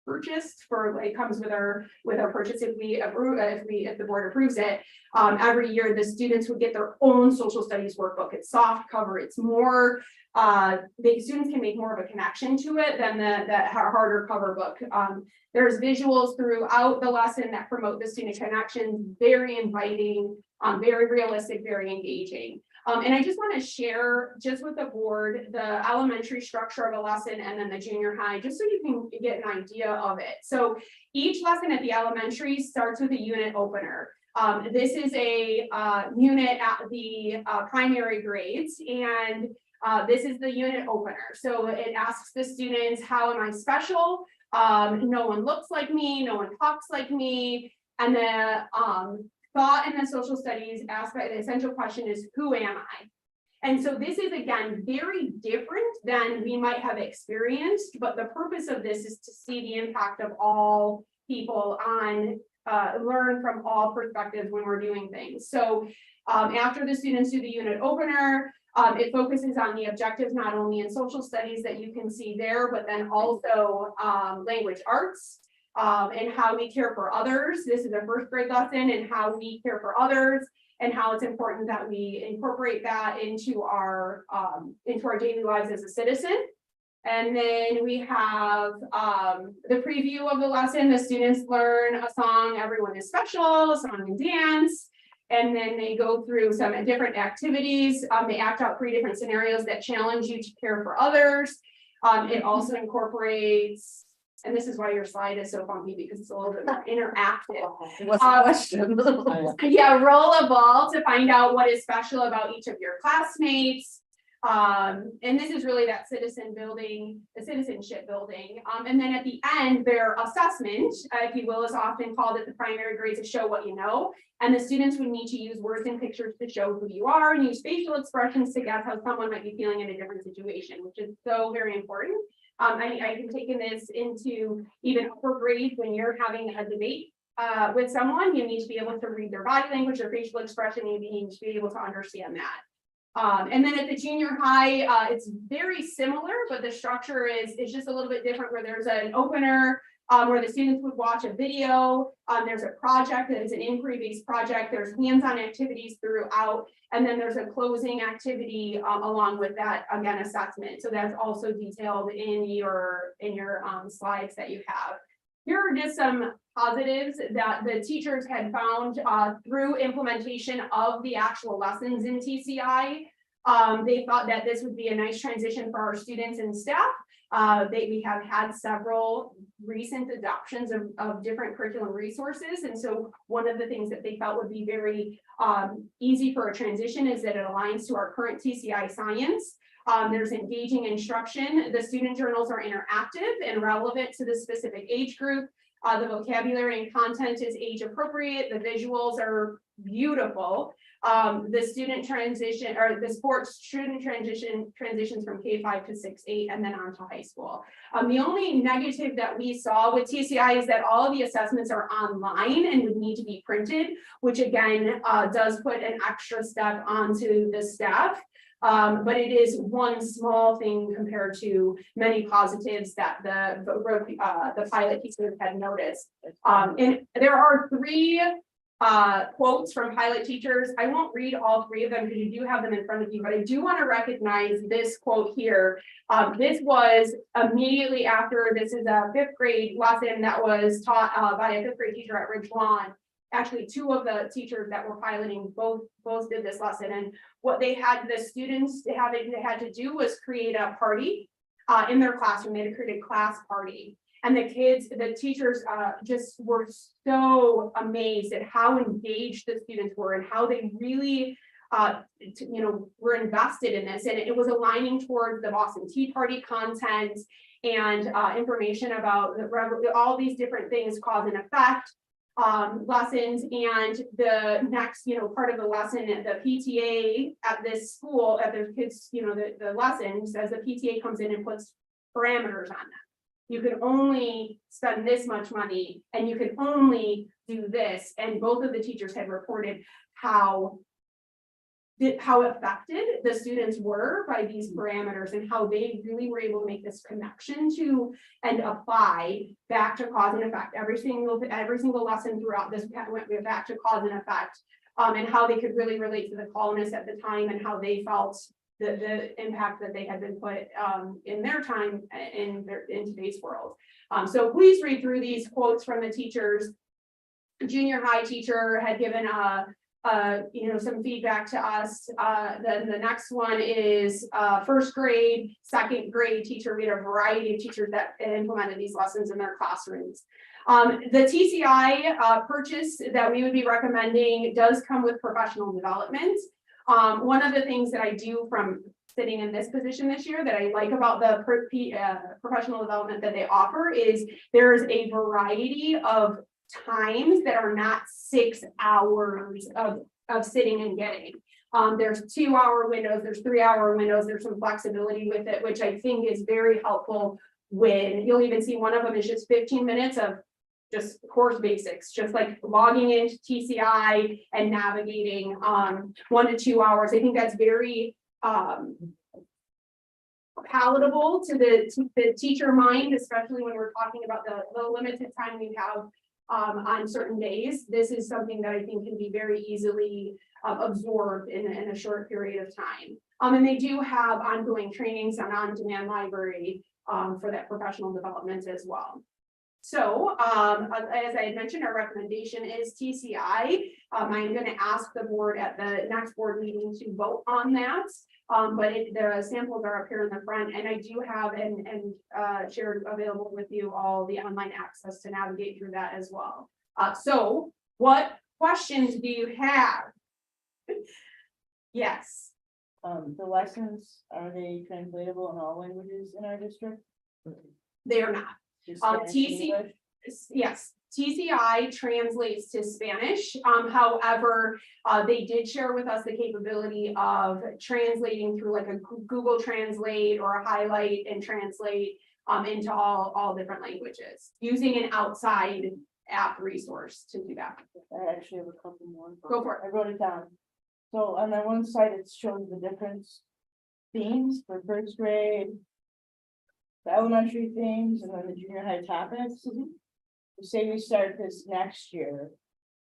purchased for, it comes with our purchase if the board approves it. Every year the students would get their own social studies workbook. It's soft cover, it's more the students can make more of a connection to it than the harder cover book. There's visuals throughout the lesson that promote the student connection, very inviting, very realistic, very engaging. And I just want to share just with the board the elementary structure of a lesson and then the junior high, just so you can get an idea of it. So each lesson at the elementary starts with a unit opener. This is a unit at the primary grades, and this is the unit opener. So it asks the students, how am I special? No one looks like me, no one talks like me. And the thought in the social studies aspect, the essential question is, who am I? And so this is, again, very different than we might have experienced, but the purpose of this is to see the impact of all people on learn from all perspectives when we're doing things. So after the students do the unit opener, it focuses on the objectives, not only in social studies that you can see there, but then also language arts and how we care for others. This is a first grade lesson, and how we care for others and how it's important that we incorporate that into our daily lives as a citizen. And then we have the preview of the lesson. The students learn a song, Everyone is Special, a song and dance. And then they go through some different activities. They act out 3 different scenarios that challenge you to care for others. It also incorporates, and this is why your slide is so funky, because it's a little bit more interactive. What's the question? Yeah, roll a ball to find out what is special about each of your classmates. And this is really that citizenship building. And then at the end, their assessment, if you will, is often called at the primary grade to show what you know. And the students would need to use words and pictures to show who you are, and use facial expressions to guess how someone might be feeling in a different situation, which is so very important. I can take this into even upper grades when you're having a debate with someone. You need to be able to read their body language, their facial expression. You need to be able to understand that. And then at the junior high, it's very similar, but the structure is just a little bit different, where there's an opener where the students would watch a video. There's a project that is an inquiry-based project. There's hands-on activities throughout, and then there's a closing activity along with that, again, assessment. So that's also detailed in your slides that you have. Here are just some positives that the teachers had found through implementation of the actual lessons in TCI. They thought that this would be a nice transition for our students and staff. We have had several recent adoptions of different curriculum resources. And so one of the things that they felt would be very easy for a transition is that it aligns to our current TCI science. There's engaging instruction. The student journals are interactive and relevant to the specific age group. The vocabulary and content is age appropriate. The visuals are beautiful. The student transition, or the sports student transitions from K-5 to 6-8 and then on to high school. The only negative that we saw with TCI is that all of the assessments are online and would need to be printed, which again does put an extra step onto the staff. But it is one small thing compared to many positives that the pilot teachers had noticed. And there are 3 quotes from pilot teachers. I won't read all 3 of them because you do have them in front of you, but I do want to recognize this quote here. This was immediately after, this is a 5th grade lesson that was taught by a 5th grade teacher at Ridge Lawn. Actually, 2 of the teachers that were piloting both did this lesson, and what they had the students had to do was create a party in their classroom. They had to create a class party, and the teachers just were so amazed at how engaged the students were and how they really were invested in this, and it was aligning towards the Boston Tea Party content and information about all these different things, cause and effect. Lessons, and the next part of the lesson, the PTA at this school at their kids, the lesson says the PTA comes in and puts parameters on them. You can only spend this much money and you can only do this, and both of the teachers had reported how affected the students were by these parameters and how they really were able to make this connection to and apply back to cause and effect. Every single lesson throughout this went back to cause and effect, and how they could really relate to the colonists at the time and how they felt the impact that they had been put in their time in today's world. So please read through these quotes from the teachers. The junior high teacher had given some feedback to us. Then the next one is 1st grade, 2nd grade teacher. We had a variety of teachers that implemented these lessons in their classrooms. The TCI purchase that we would be recommending does come with professional development. One of the things that I do from sitting in this position this year that I like about the professional development that they offer is there is a variety of times that are not 6 hours of sitting and getting. There's 2-hour windows, there's 3-hour windows, there's some flexibility with it, which I think is very helpful. When you'll even see one of them is just 15 minutes of just course basics, just like logging into TCI and navigating 1 to 2 hours. I think that's very palatable to the teacher mind, especially when we're talking about the limited time we have on certain days. This is something that I think can be very easily absorbed in a short period of time. And they do have ongoing trainings on on-demand library for that professional development as well. So, as I had mentioned, our recommendation is TCI. I'm going to ask the board at the next board meeting to vote on that. But the samples are up here in the front, and I do have and shared available with you all the online access to navigate through that as well. So what questions do you have? Yes. The lessons, are they translatable in all languages in our district? They are not. Just Spanish and TC English? Yes, TCI translates to Spanish. However, they did share with us the capability of translating through like a Google Translate or a highlight and translate into all different languages using an outside app resource to do that. I actually have a couple more. Go for it. I wrote it down. So on that one side, it shows the different themes for first grade. The elementary themes and then the junior high topics. Say we start this next year.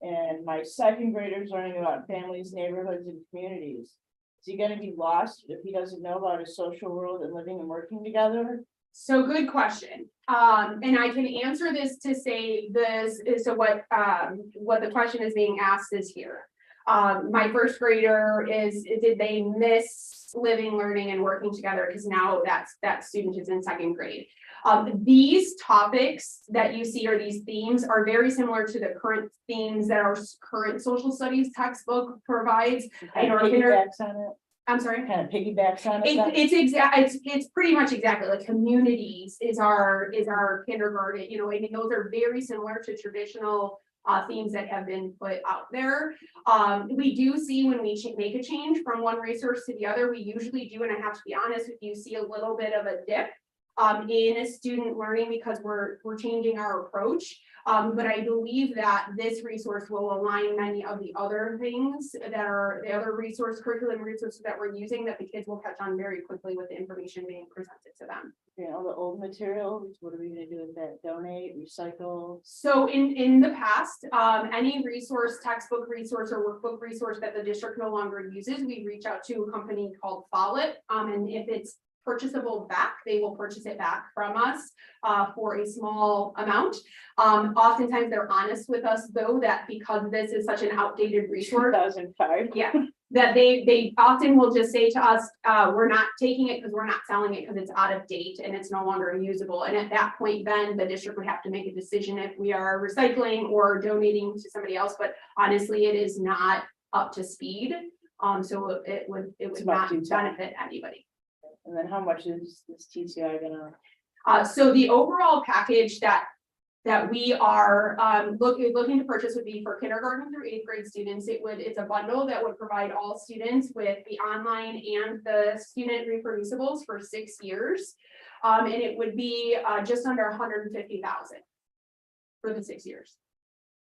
And my second grader is learning about families, neighborhoods, and communities. Is he gonna be lost if he doesn't know about a social world and living and working together? So good question. And I can answer this to say this is so what the question is being asked is here. My first grader did they miss living, learning, and working together? Because now that student is in second grade. These topics that you see, or these themes, are very similar to the current themes that our current social studies textbook provides. Kind of our piggybacks on it, I'm sorry. kind of piggybacks on it. It's pretty much exactly like communities is our kindergarten, you know, I mean, those are very similar to traditional themes that have been put out there. We do see when we make a change from one resource to the other, we usually do, and I have to be honest with you, see a little bit of a dip in a student learning because we're changing our approach. But I believe that this resource will align many of the other things that are the other curriculum resources that we're using that the kids will catch on very quickly with the information being presented to them. You know, the old materials, what are we gonna do with that? Donate, recycle? So in the past, any resource, textbook resource or workbook resource that the district no longer uses, we reach out to a company called Follett. And if it's purchasable back, they will purchase it back from us for a small amount. Oftentimes they're honest with us though, that because this is such an outdated resource, 2005. yeah, that they often will just say to us, we're not taking it because we're not selling it because it's out of date and it's no longer usable. And at that point, then the district would have to make a decision if we are recycling or donating to somebody else. But honestly, it is not up to speed. So it would not benefit anybody. And then how much is this TCI gonna? So the overall package that we are looking to purchase would be for kindergarten through 8th grade students. It's a bundle that would provide all students with the online and the student reproducibles for 6 years. And it would be just under 150,000 for the 6 years.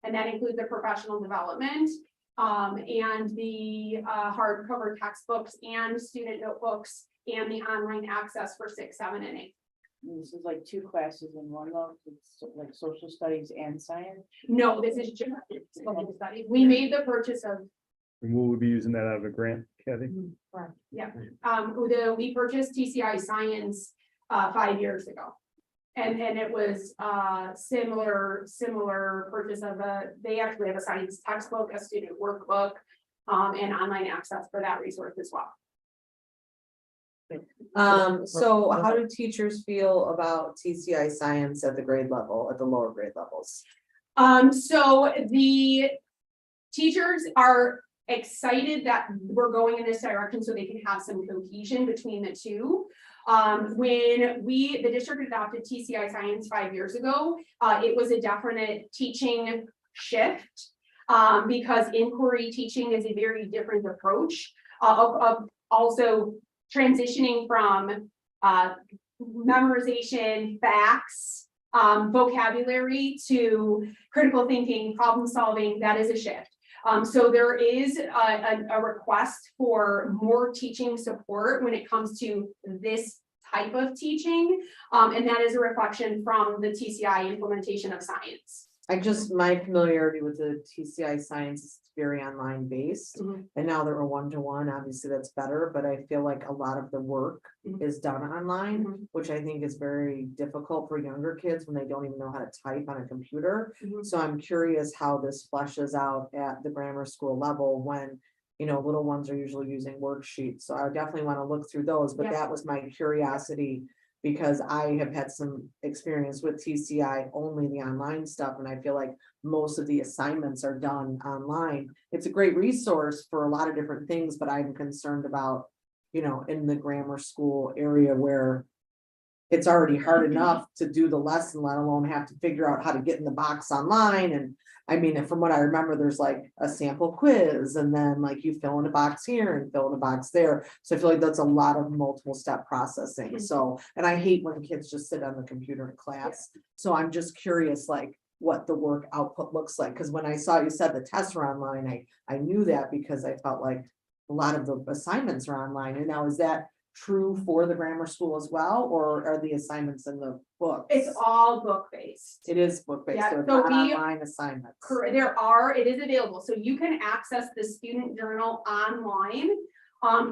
And that includes the professional development and the hardcover textbooks and student notebooks and the online access for 6, 7, and 8. This is like 2 classes in one though, it's like social studies and science. No, this is just social studies. We made the purchase of, And we'll be using that out of a grant, Kathy. we purchased TCI Science 5 years ago. And it was similar purchase of they actually have a science textbook, a student workbook, and online access for that resource as well. So how do teachers feel about TCI science at the grade level, at the lower grade levels? So the teachers are excited that we're going in this direction so they can have some cohesion between the two. When the district adopted TCI Science 5 years ago, it was a definite teaching shift because inquiry teaching is a very different approach of also transitioning from memorization, facts, vocabulary to critical thinking, problem solving. That is a shift. So there is a request for more teaching support when it comes to this type of teaching. And that is a reflection from the TCI implementation of science. My familiarity with the TCI science is very online based. Mhm. And now they're a one-to-one, obviously that's better, but I feel like a lot of the work Mhm. is done online, Mhm. which I think is very difficult for younger kids when they don't even know how to type on a computer. Mhm. So I'm curious how this fleshes out at the grammar school level when, little ones are usually using worksheets. So I definitely want to look through those, but Yeah. that was my curiosity. Because I have had some experience with TCI, only the online stuff, and I feel like most of the assignments are done online. It's a great resource for a lot of different things, but I'm concerned about, in the grammar school area where it's already hard enough to do the lesson, let alone have to figure out how to get in the box online. And I mean, and from what I remember, there's like a sample quiz and then like you fill in a box here and fill in a box there. So I feel like that's a lot of multiple step processing. So, and I hate when kids just sit on the computer in class. So I'm just curious, like what the work output looks like. Cause when I saw you said the tests were online, I knew that because I felt like a lot of the assignments are online. And now is that true for the grammar school as well, or are the assignments in the book? It's all book based. It is book based, Yeah, so it's so not we- online assignments. Correct, it is available, so you can access the student journal online.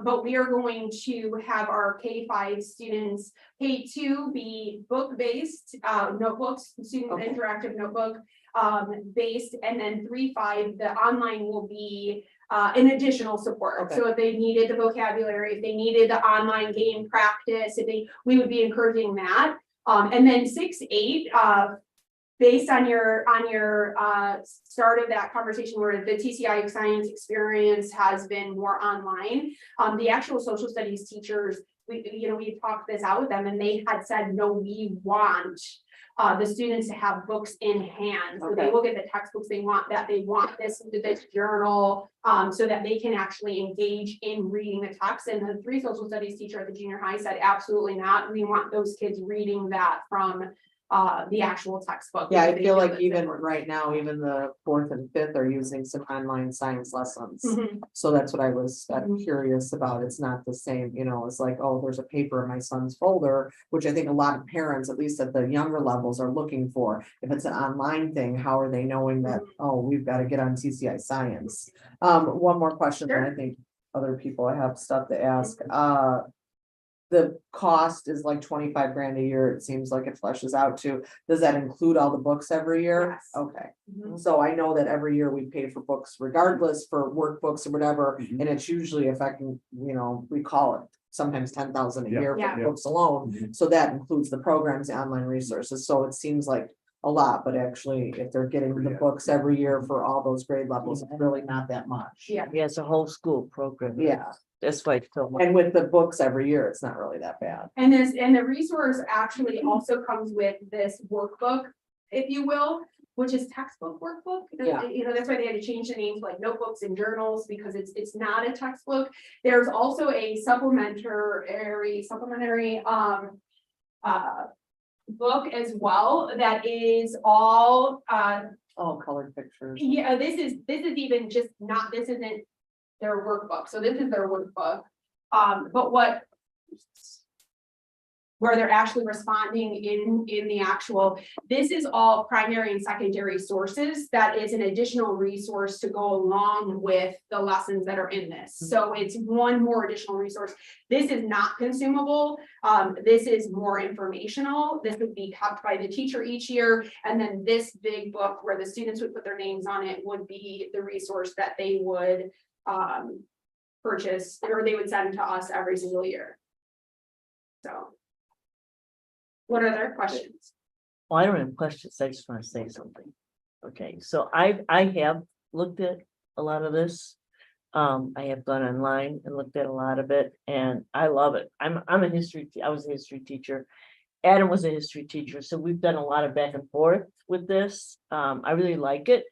But we are going to have our K-5 students, K2 be book-based, notebooks, student Okay. interactive notebook, based, and then 3-5, the online will be an additional support. Okay. So if they needed the vocabulary, if they needed the online game practice, we would be encouraging that. And then 6-8, based on your start of that conversation where the TCI science experience has been more online, the actual social studies teachers, we talked this out with them and they had said, no, we want the students to have books in hand. So they Okay. will get the textbooks they want, this journal, so that they can actually engage in reading the text. And the 3 social studies teacher at the junior high said, absolutely not. We want those kids reading that from the actual textbook. Yeah, I because they feel like it's even important. right now, even the 4th and 5th are using some online science lessons. Mhm. So that's what I was Mhm. curious about. It's not the same, it's like, oh, there's a paper in my son's folder, which I think a lot of parents, at least at the younger levels, are looking for. If it's an online thing, how are they knowing that, oh, we've got to get on TCI science? One more question, and I Sure. think other people have stuff to ask. The cost is like 25 grand a year. It seems like it fleshes out to. Does that include all the books every year? Yes. Okay. Mhm. So I know that every year we pay for books regardless for workbooks or whatever, Mhm. and it's usually affecting, we call it sometimes 10,000 a Yeah. year Yeah. for books alone. Mhm. So that includes the programs, the online resources. So it seems like a lot, but actually, if they're getting the Yeah. books every year for all those grade levels, it's really not that much. Yeah. Yeah, it's a whole school program. Yeah, That's why it's so much. and with the books every year, it's not really that bad. And the resource actually also comes with this workbook, if you will, which is textbook workbook. Yeah. That's why they had to change the names like notebooks and journals, because it's not a textbook. There's also a supplementary book as well that is all All colored pictures. yeah, this is even just not, this isn't their workbook, so this is their workbook. But where they're actually responding in the actual, this is all primary and secondary sources. That is an additional resource to go along with the lessons that are in this. So it's one more additional resource. This is not consumable. This is more informational. This would be kept by the teacher each year. And then this big book where the students would put their names on it would be the resource that they would purchase, or they would send to us every single year. So. What are their questions? Well, I don't have questions. I just want to say something. Okay, so I have looked at a lot of this. I have gone online and looked at a lot of it and I love it. I was a history teacher. Adam was a history teacher, so we've done a lot of back and forth with this. I really like it.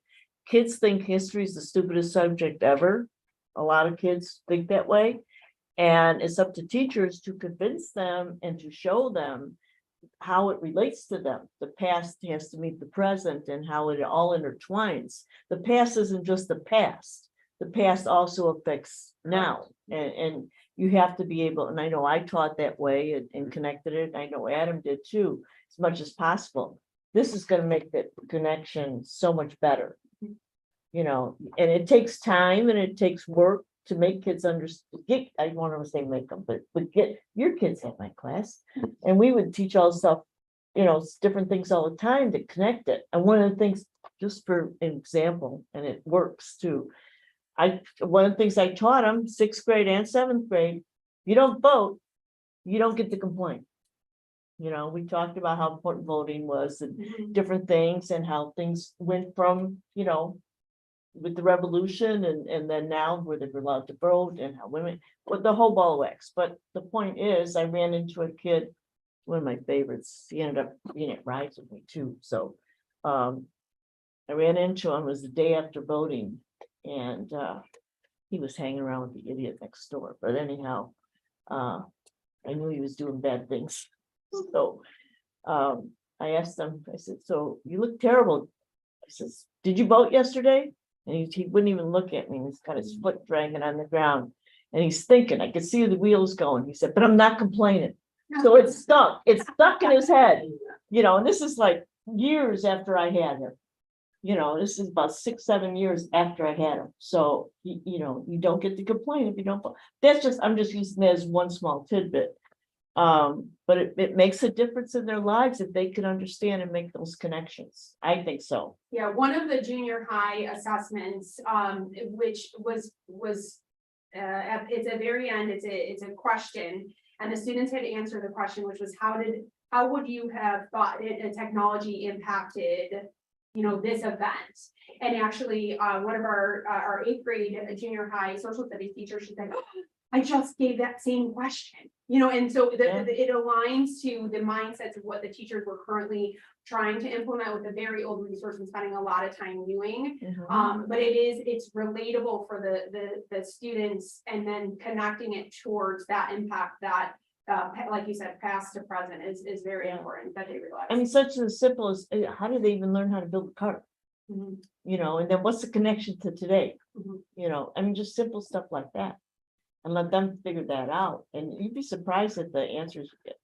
Kids think history is the stupidest subject ever. A lot of kids think that way. And it's up to teachers to convince them and to show them how it relates to them. The past has to meet the present and how it all intertwines. The past isn't just the past. The past also affects now. And you have to be able, and I know I taught that way and connected it. I know Adam did too, as much as possible. this is gonna make the connection so much better. You know, and it takes time and it takes work to make kids understand, I want to say make them, but get your kids in my class. And we would teach all stuff, you know, different things all the time to connect it. And one of the things, just for an example, and it works too. One of the things I taught them, 6th grade and 7th grade, you don't vote, you don't get to complain. You know, we talked about how important voting was and different things and how things went from, you know, with the revolution and then now where they were allowed to vote and how women, with the whole ball of wax. But the point is, I ran into a kid, one of my favorites, he ended up being at Rise with me too. So I ran into him, it was the day after voting, and he was hanging around with the idiot next door. But anyhow, I knew he was doing bad things. So I asked him, I said, so you look terrible. I says, did you vote yesterday? And he wouldn't even look at me. He's got his foot dragging on the ground. And he's thinking, I could see the wheels going. He said, but I'm not complaining. So it's stuck in his head, you know, and this is like years after I had him. You know, this is about 6-7 years after I had him. So, you know, you don't get to complain if you don't. That's just, I'm just using that as one small tidbit. But it makes a difference in their lives if they can understand and make those connections. I think so. Yeah, one of the junior high assessments, which was at the very end, it's a question. And the students had to answer the question, which was how would you have thought technology impacted, you know, this event? And actually, one of our 8th grade junior high social studies teachers, she said, oh, I just gave that same question, you know, and so it aligns to the mindsets of what the teachers were currently trying to implement with a very old resource and spending a lot of time doing. But it's relatable for the students, and then connecting it towards that impact that, like you said, past to present is very important that they realize. I mean, such as simple as how do they even learn how to build a car? You know, and then what's the connection to today? You know, I mean, just simple stuff like that. And let them figure that out. And you'd be surprised at the answers we get.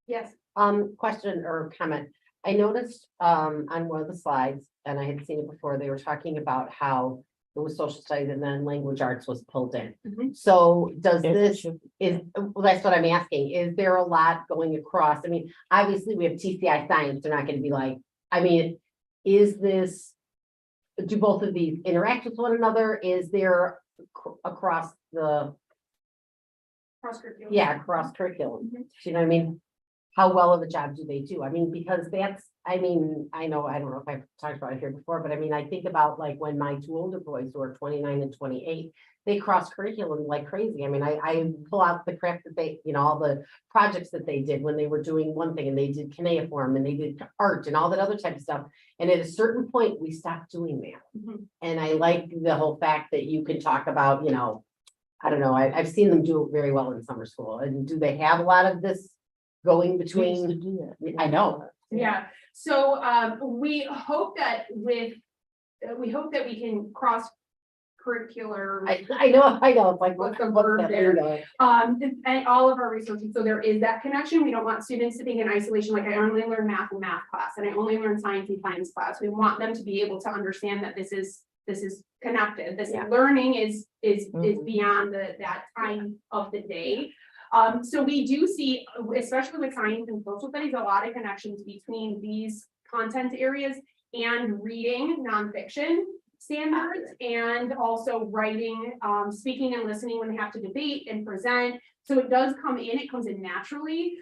Yes. Question or comment. I noticed on one of the slides, and I had seen it before, they were talking about how it was social studies and then language arts was pulled in. So does this, well, that's what I'm asking. Is there a lot going across? I mean, obviously we have TCI science. They're not going to be like, I mean, is this, do both of these interact with one another? Is there across the, cross curriculum? You know what I mean? How well of a job do they do? I mean, because that's, I mean, I know, I don't know if I've talked about it here before, but I mean, I think about like when my 2 older boys who are 29 and 28, they cross curriculum like crazy. I mean, I pull out the craft that they, you know, all the projects that they did when they were doing one thing, and they did cuneiform and they did art and all that other type of stuff. And at a certain point, we stopped doing that. And I like the whole fact that you can talk about, you know, I don't know, I've seen them do it very well in summer school. And do they have a lot of this going between? I know. Yeah, so we hope that we can cross curricular. I know, it's like, What's the word there? And all of our resources, so there is that connection. We don't want students sitting in isolation, like I only learn math in math class, and I only learn science in science class. We want them to be able to understand that this is connected. This learning is beyond that time of the day. So we do see, especially with science and social studies, a lot of connections between these content areas and reading nonfiction standards, and also writing, speaking and listening when they have to debate and present. So it does come in, it comes in naturally.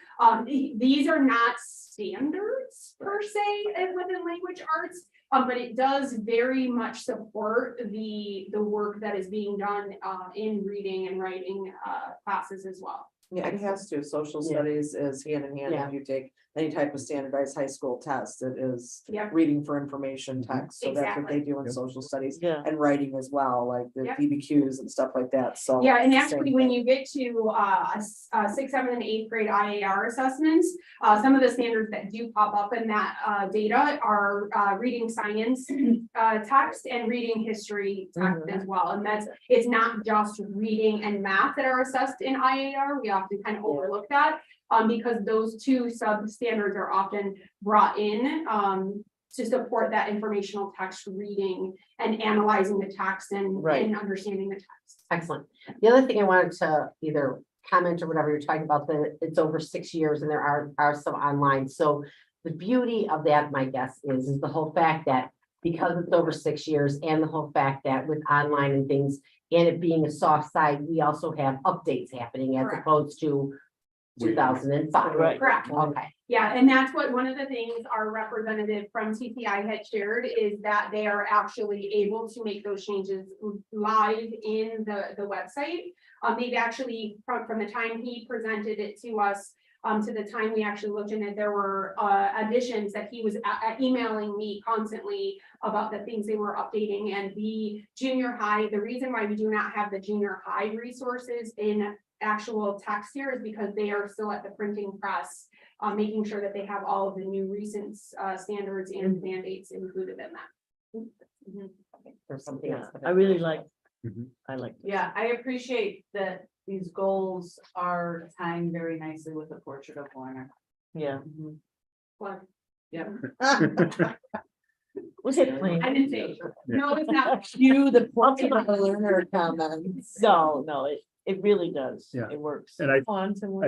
These are not standards per se within language arts, but it does very much support the work that is being done in reading and writing classes as well. Yeah, it has to. Social studies is hand in hand. If you take any type of standardized high school test, it is reading for information text. So that's what they do in social studies, and writing as well, like the PBQs and stuff like that. So and actually when you get to 6th, 7th, and 8th grade IAR assessments, some of the standards that do pop up in that data are reading science text and reading history text as well. And it's not just reading and math that are assessed in IAR. We often kind of overlook that. Because those two sub-standards are often brought in, to support that informational text reading and analyzing the text and Right. understanding the text. Excellent. The other thing I wanted to either comment or whatever you're talking about, that it's over 6 years and there are some online. So the beauty of that, my guess is the whole fact that because it's over 6 years and the whole fact that with online and things and it being a soft side, we also have updates happening as Correct. opposed to 2005. Right. Correct. Okay. Yeah, and that's what, one of the things our representative from TCI had shared is that they are actually able to make those changes live in the website. They've actually, from the time he presented it to us, to the time we actually looked in it, there were additions that he was emailing me constantly about the things they were updating. And the junior high, the reason why we do not have the junior high resources in actual text here is because they are still at the printing press, making sure that they have all of the new recent standards and mandates included in that. Mhm. There's something Yeah, else. I really like, Mhm. I like. Yeah, I appreciate that these goals are tying very nicely with the portrait of Warner. Yeah. Well, Was it plain? I didn't say, no, it's not. Cue the Ultimate learner comments. No, it really does. Yeah. It works. And I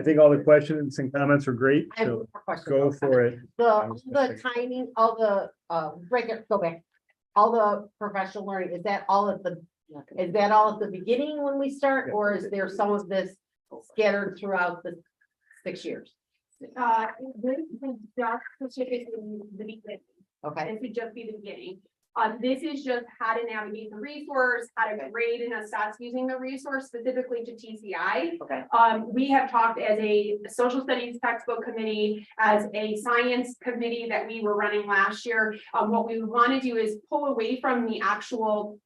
think all the questions and comments are great, I have so one more question. go for it. The timing, all the, break it, go back. All the professional learning, is that all at the beginning when we start, or is there some of this scattered throughout the 6 years? This is just specifically the beginning. Okay, This would just be the beginning. This is just how to navigate the resource, how to grade and assess using the resource specifically to TCI. okay, We have talked as a social studies textbook committee, as a science committee that we were running last year. What we want to do is pull away from the actual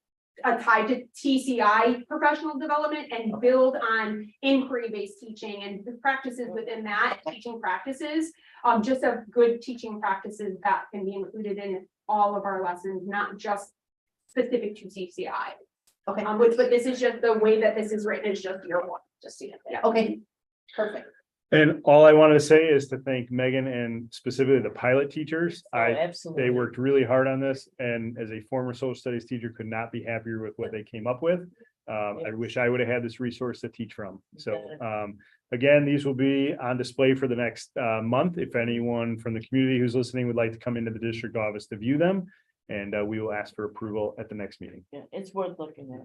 tied to TCI professional development and build on inquiry-based teaching and the practices within that, teaching practices, just of good teaching practices that can be included in all of our lessons, not just specific to TCI. okay, But this is just the way that this is written is just year one, just so you know. okay, perfect. And all I wanted to say is to thank Megan and specifically the pilot teachers. Oh, absolutely. They worked really hard on this, and as a former social studies teacher, could not be happier with what they came up with. I wish I would have had this resource to teach from. So, again, these will be on display for the next month. If anyone from the community who's listening would like to come into the district office to view them, and we will ask for approval at the next meeting. Yeah, it's worth looking at.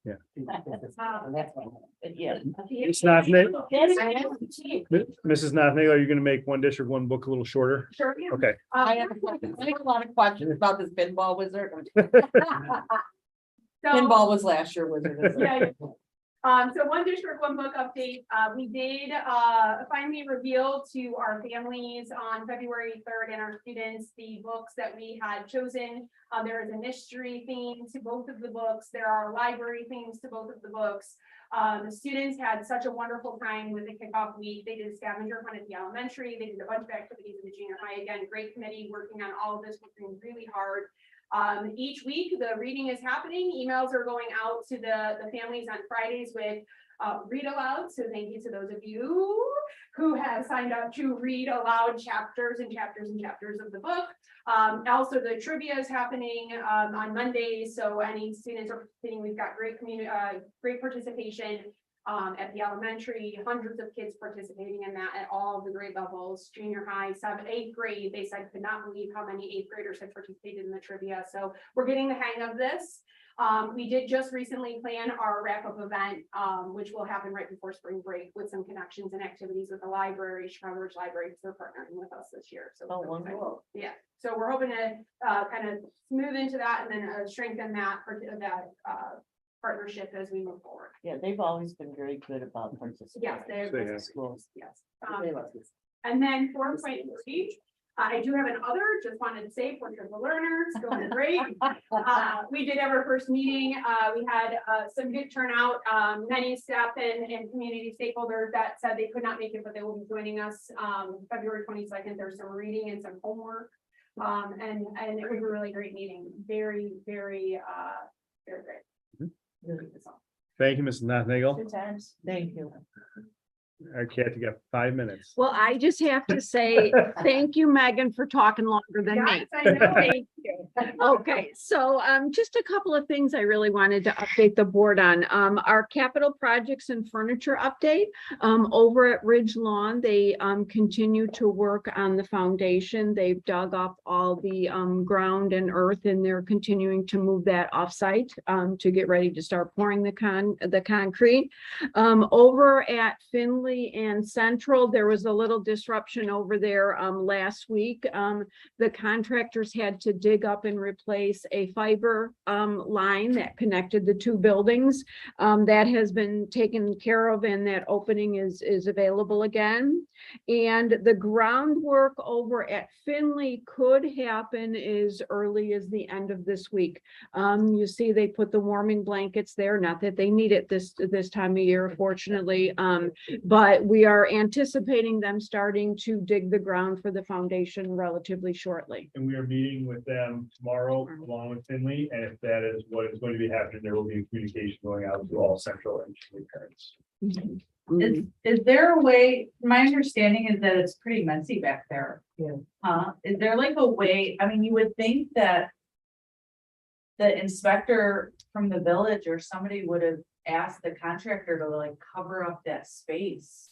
Yeah. Yeah. Ms. Nothnagel, That's- Mrs. Nothnagel, are you gonna make one district, one book a little shorter? Sure. Yeah. Okay. I have a lot of questions about this pinball wizard. So- Pinball was last year wizard. isn't it? Yeah. So one district, one book update. We did finally reveal to our families on February 3rd and our students the books that we had chosen. There is a mystery theme to both of the books. There are library themes to both of the books. The students had such a wonderful time with the kickoff week. They did a scavenger hunt at the elementary. They did a bunch of activities in the junior high. Again, great committee working on all of this, working really hard. Each week, the reading is happening. Emails are going out to the families on Fridays with read aloud. So thank you to those of you who have signed up to read aloud chapters and chapters and chapters of the book. Also, the trivia is happening on Mondays. So any students are participating, we've got great community, great participation. At the elementary, hundreds of kids participating in that at all of the grade levels, junior high, 7th, 8th grade. They said could not believe how many 8th graders had participated in the trivia. So we're getting the hang of this. We did just recently plan our wrap-up event, which will happen right before spring break with some connections and activities with the library, Chicago Ridge Library, because they're partnering with us this year. So Oh, wonderful. yeah, so we're hoping to kind of smooth into that and then strengthen that partnership as we move forward. Yeah, they've always been very good about participating. Yes, They they're, have. Schools. yes. And then 4.3, I do have an other, just wanted to say, portrait of the learners, going great. We did have our first meeting. We had some good turnout, many staff and community stakeholders that said they could not make it, but they will be joining us February 22nd. There's some reading and some homework. And it was a really great meeting. Very, very, very great. Thank you, Mrs. Nothnagel. Good times. Thank you. Our cat, you got 5 minutes. Well, I just have to say, thank you, Megan, for talking longer than me. Yes, I know. Thank you. Okay, so just a couple of things I really wanted to update the board on. Our capital projects and furniture update over at Ridge Lawn, they continue to work on the foundation. They've dug up all the ground and earth, and they're continuing to move that offsite to get ready to start pouring the concrete. Over at Finley and Central, there was a little disruption over there last week. The contractors had to dig up and replace a fiber line that connected the two buildings. That has been taken care of, and that opening is available again. And the groundwork over at Finley could happen as early as the end of this week. You see, they put the warming blankets there, not that they need it this time of year, fortunately. But we are anticipating them starting to dig the ground for the foundation relatively shortly. And we are meeting with them tomorrow along with Finley, and if that is what is going to be happening, there will be communication going out to all Central and Finley parents. Is there a way, my understanding is that it's pretty messy back there. Yeah. Is there like a way, I mean, you would think that the inspector from the village or somebody would have asked the contractor to like cover up that space.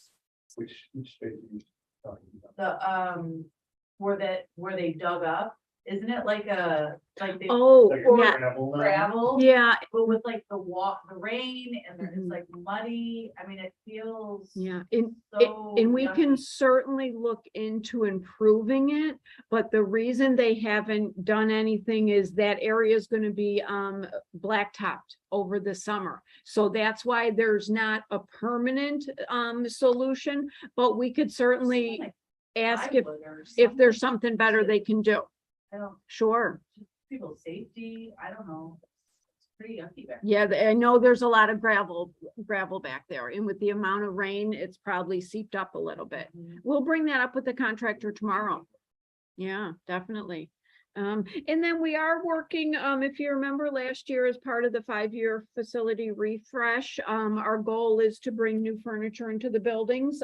Which space are you talking about? The, where they dug up, isn't it like they Oh, Like a yeah, gravel line? gravel? yeah, But with like the rain and it's Mhm. like muddy, I mean, it feels. yeah. So. And we can yucky. certainly look into improving it, but the reason they haven't done anything is that area is going to be blacktopped over the summer. So that's why there's not a permanent solution, but we could certainly Like ask plywood or if there's something. something better they can do. I don't, Sure. people's safety, I don't know. It's pretty yucky back. Yeah, I know there's a lot of gravel back there, and with the amount of rain, it's probably seeped up a little bit. We'll bring that up with the contractor tomorrow. Yeah, definitely. And then we are working, if you remember last year, as part of the 5-year facility refresh, our goal is to bring new furniture into the buildings.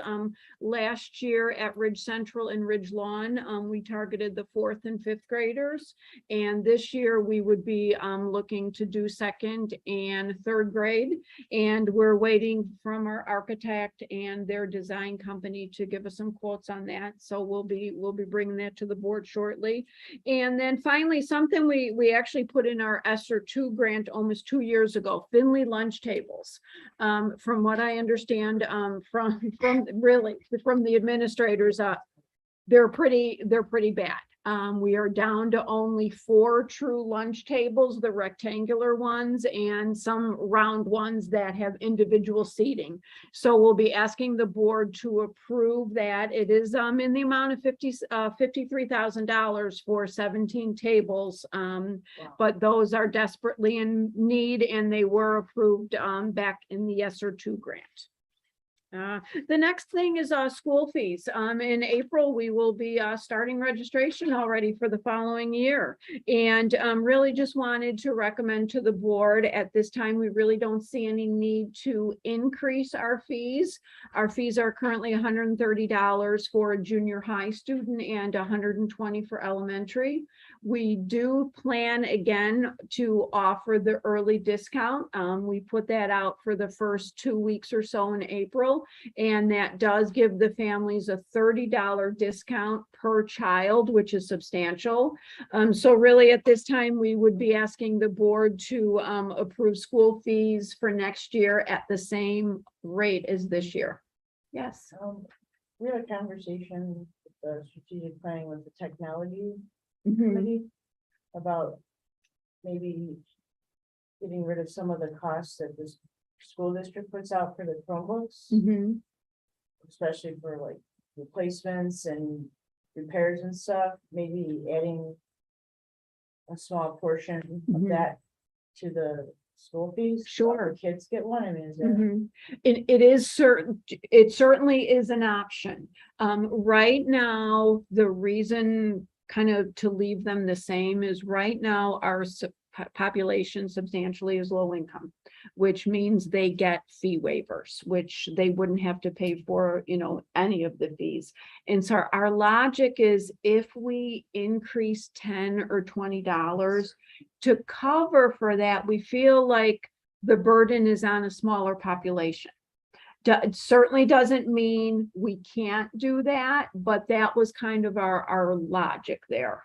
Last year at Ridge Central and Ridge Lawn, we targeted the 4th and 5th graders. And this year we would be looking to do 2nd and 3rd grade. And we're waiting from our architect and their design company to give us some quotes on that. So we'll be bringing that to the board shortly. And then finally, something we actually put in our ESSER 2 grant almost 2 years ago, Finley lunch tables. From what I understand, from the administrators, they're pretty bad. We are down to only 4 true lunch tables, the rectangular ones, and some round ones that have individual seating. So we'll be asking the board to approve that. It is in the amount of $53,000 for 17 tables. But those are desperately in need, and they were approved back in the ESSER 2 grant. The next thing is school fees. In April, we will be starting registration already for the following year. And really just wanted to recommend to the board at this time, we really don't see any need to increase our fees. Our fees are currently $130 for a junior high student and $120 for elementary. We do plan again to offer the early discount. We put that out for the first 2 weeks or so in April. And that does give the families a $30 discount per child, which is substantial. So really at this time, we would be asking the board to approve school fees for next year at the same rate as this year. Yes. We had a conversation with the strategic planning with the technology Mhm. committee about maybe getting rid of some of the costs that this school district puts out for the Chromebooks, Mhm. especially for like replacements and repairs and stuff, maybe adding a small portion of Mhm. that to the school fees. Sure. The kids get one, I mean, is that? Mhm. It certainly is an option. Right now, the reason kind of to leave them the same is right now, our population substantially is low income, which means they get fee waivers, which they wouldn't have to pay for, any of the fees. And so our logic is if we increase $10 or $20 to cover for that, we feel like the burden is on a smaller population. It certainly doesn't mean we can't do that, but that was kind of our logic there.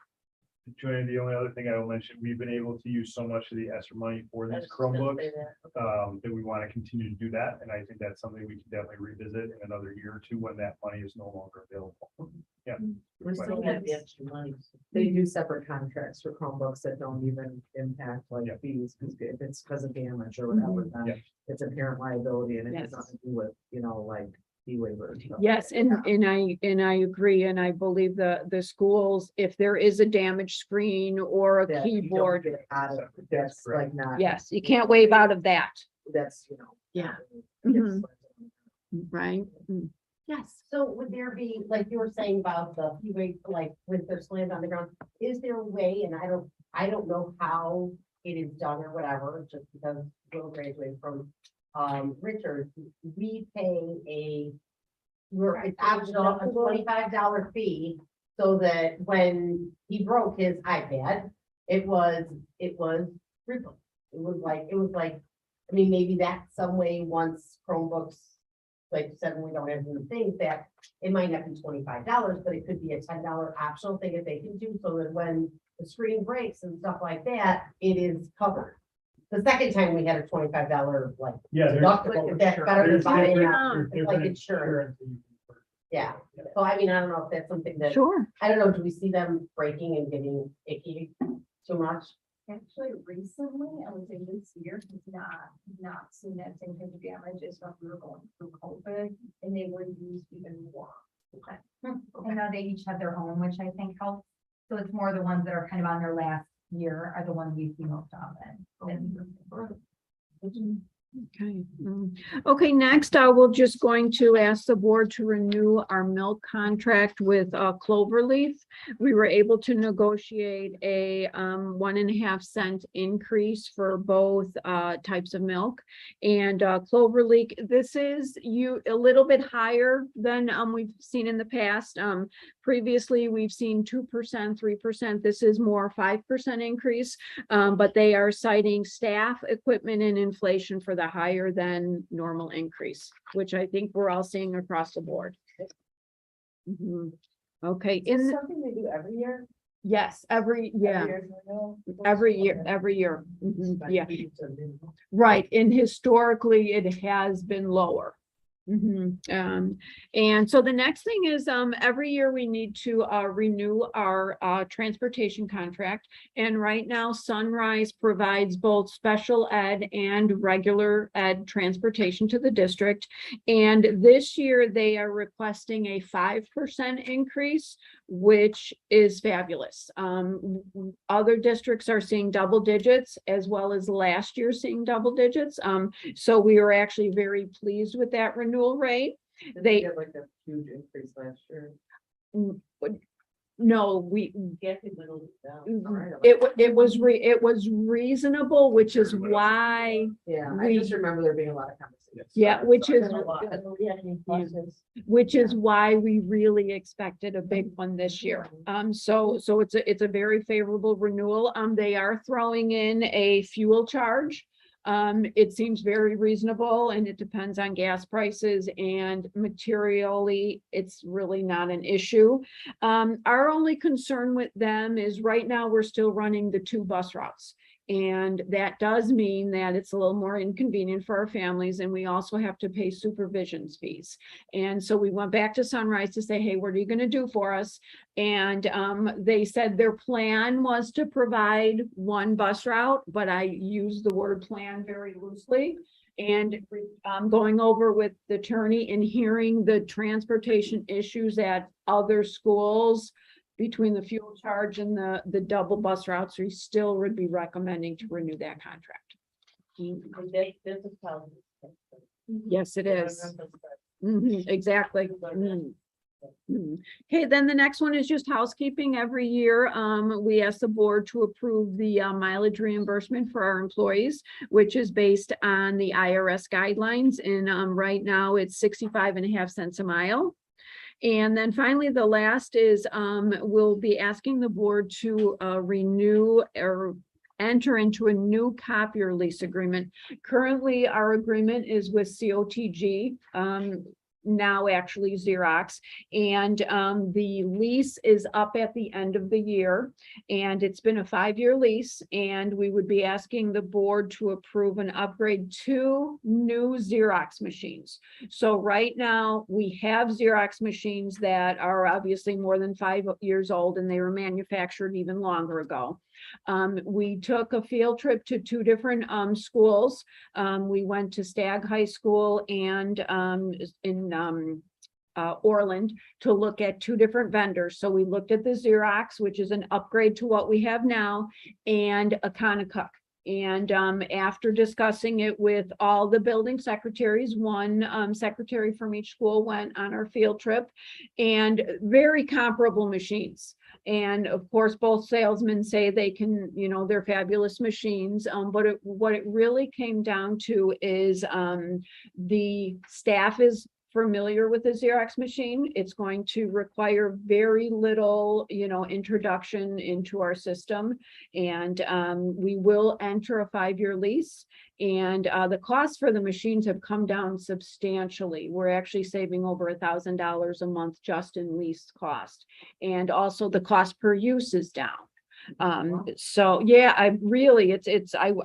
Joanne, the only other thing I will mention, we've been able to use so much of the ESSER money for these Chromebooks, that we want to continue to do that. And I think that's something we can definitely revisit in another year or two when that money is no longer available. Yeah. We still have the extra money. They do separate contracts for Chromebooks that don't even impact like Yeah. fees, because if it's because of damage or whatever, Yeah. then it's inherent liability and it has Yes. nothing to do with, like fee waiver. and stuff. Yes, and I agree, and I believe the schools, if there is a damaged screen or a That you don't keyboard, get out of, that's like not. yes, you can't waive out of that, That's, Yeah. yes. Mhm. right? Yes, so would there be, like you were saying about the freeway, like with their slams on the ground, is there a way, and I don't know how it is done or whatever, just because Will graduated from Richard, we pay it's optional, a $25 fee, so that when he broke his iPad, it was replaced. It was like, I mean, maybe that's some way once Chromebooks, like you said, when we don't have new things, that it might not be $25, but it could be a $10 optional thing that they can do, so that when the screen breaks and stuff like that, it is covered. The second time we had a $25, like, Yeah. deductible, that's better than buying, There's it's like different insurance, yeah. So I mean, I don't know if that's something that, Sure, I don't know, do we see them breaking and getting icky too much? Actually, recently, I would say this year, has not seen that same kind of damage as when we were going through COVID, and they were used even more. And now they each have their own, which I think helps. So it's more the ones that are kind of on their last year are the ones we see most often. okay. Okay, next, I will just going to ask the board to renew our milk contract with Cloverleaf. We were able to negotiate a 1.5 cent increase for both types of milk. And Cloverleaf, this is a little bit higher than we've seen in the past. Previously, we've seen 2%, 3%. This is more 5% increase, but they are citing staff, equipment, and inflation for the higher than normal increase, which I think we're all seeing across the board. Mhm. Okay, Something they do every year? yes, every year. Mhm, yeah, Yeah. right, and historically, it has been lower. And so the next thing is, every year we need to renew our transportation contract. And right now Sunrise provides both special ed and regular ed transportation to the district. And this year they are requesting a 5% increase, which is fabulous. Other districts are seeing double digits, as well as last year seeing double digits. So we were actually very pleased with that renewal rate. They had like a huge increase last year. No, we, Get it little it was reasonable, which is why, Yeah, I just remember there being a lot of conversations. yeah, which is, down. why we really expected a big one this year. So it's a very favorable renewal. They are throwing in a fuel charge. It seems very reasonable, and it depends on gas prices, and materially, it's really not an issue. Our only concern with them is right now we're still running the 2 bus routes. And that does mean that it's a little more inconvenient for our families, and we also have to pay supervisions fees. And so we went back to Sunrise to say, hey, what are you going to do for us? And they said their plan was to provide 1 bus route, but I use the word plan very loosely. And going over with the attorney and hearing the transportation issues at other schools between the fuel charge and the double bus routes, we still would be recommending to renew that contract. Yes, it is. Exactly. Okay, then the next one is just housekeeping. Every year, we ask the board to approve the mileage reimbursement for our employees, which is based on the IRS guidelines. And right now it's 65.5 cents a mile. And then finally, the last is we'll be asking the board to renew or enter into a new copier lease agreement. Currently, our agreement is with COTG, now actually Xerox, and the lease is up at the end of the year, and it's been a 5-year lease, and we would be asking the board to approve an upgrade to new Xerox machines. So right now, we have Xerox machines that are obviously more than 5 years old, and they were manufactured even longer ago. We took a field trip to 2 different schools. We went to Stagg High School and in Orland to look at 2 different vendors. So we looked at the Xerox, which is an upgrade to what we have now, and a Konica. And after discussing it with all the building secretaries, 1 secretary from each school went on our field trip, and very comparable machines. And of course, both salesmen say they can, you know, they're fabulous machines. But what it really came down to is the staff is familiar with the Xerox machine. It's going to require very little, you know, introduction into our system. And we will enter a 5-year lease. And the costs for the machines have come down substantially. We're actually saving over $1,000 a month just in lease cost. And also the cost per use is down. So yeah, I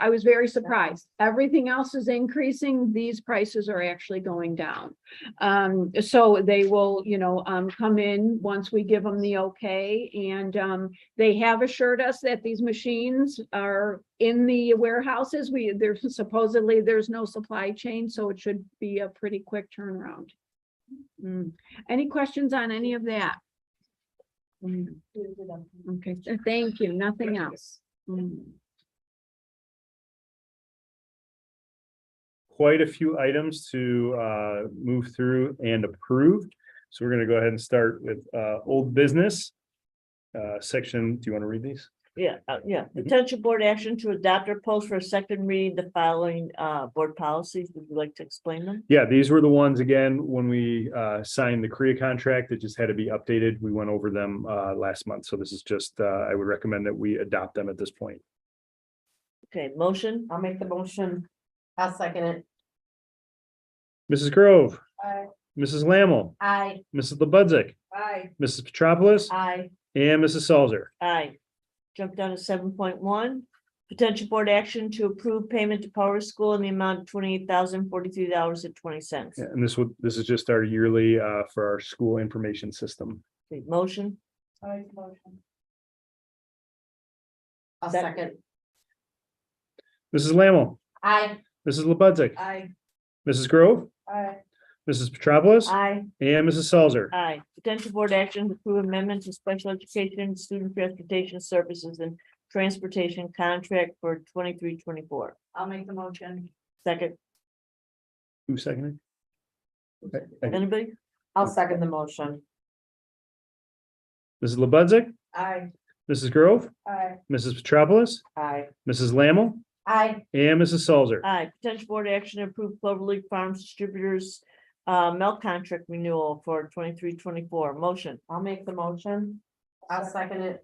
was very surprised. Everything else is increasing. These prices are actually going down. So they will, you know, come in once we give them the okay. And they have assured us that these machines are in the warehouses. There's supposedly there's no supply chain, so it should be a pretty quick turnaround. Any questions on any of that? Okay, so thank you. Nothing else. Quite a few items to move through and approve. So we're gonna go ahead and start with old business. Section, do you want to read these? Yeah, potential board action to adopt or post for a second reading the following board policies. Would you like to explain them? Yeah, these were the ones, again, when we signed the Korea contract that just had to be updated. We went over them last month. So this is just, I would recommend that we adopt them at this point. Okay, motion, I'll make the motion. I'll second it. Mrs. Grove, Aye. Mrs. Lammle, Aye. Mrs. Lebudzick, Aye. Mrs. Petropoulos, aye. and Mrs. Salzer. Aye. Jump down to 7.1. Potential board action to approve payment to Power School in the amount of $28,043.20. Yeah, and this is just our yearly for our school information system. Okay, motion, Aye, motion. I'll Second. second. Mrs. Lammle, Aye. Mrs. Lebudzick, Aye. Mrs. Grove, Aye. Mrs. Petropoulos, aye. and Mrs. Salzer. Aye. Potential board action to approve amendment to special education, student transportation services and transportation contract for 23-24. I'll make the motion. Second, Who seconded? Okay, thank you. anybody? I'll second the motion. Mrs. Lebudzick, Aye. Mrs. Grove, Aye. Mrs. Petropoulos, Aye. Mrs. Lammle, Aye. and Mrs. Salzer. Aye. Potential board action to approve Clover Leaf Farms distributors milk contract renewal for 23-24. Motion, I'll make the motion. I'll second it.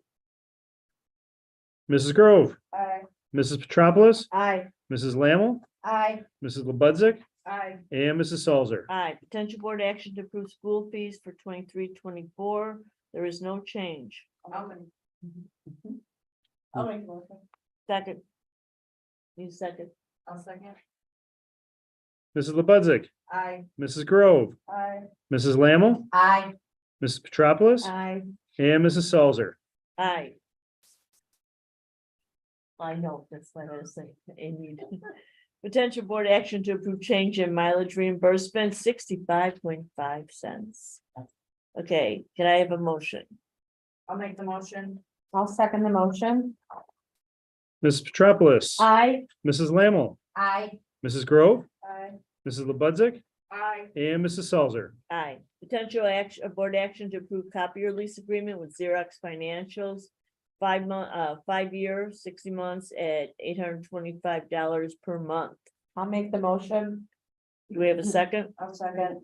Mrs. Grove, Aye. Mrs. Petropoulos, aye. Mrs. Lammle, Aye. Mrs. Lebudzick, Aye. and Mrs. Salzer. Aye. Potential board action to approve school fees for 23-24. There is no change. I'll make a motion. Second. Need a second. I'll second. Mrs. Lebudzick, Aye. Mrs. Grove, Aye. Mrs. Lammle, Aye. Mrs. Petropoulos, Aye. and Mrs. Salzer. Aye. I know, that's what I was saying. Amy. Potential board action to approve change in mileage reimbursement, 65.5 cents. Okay, can I have a motion? I'll make the motion. I'll second the motion. Mrs. Petropoulos, Aye. Mrs. Lammle, Aye. Mrs. Grove, Aye. Mrs. Lebudzick, Aye. and Mrs. Salzer. Aye. Potential action, board action to approve copier lease agreement with Xerox Financials. 5 year, 60 months at $825 per month. I'll make the motion. Do we have a second? I'll second.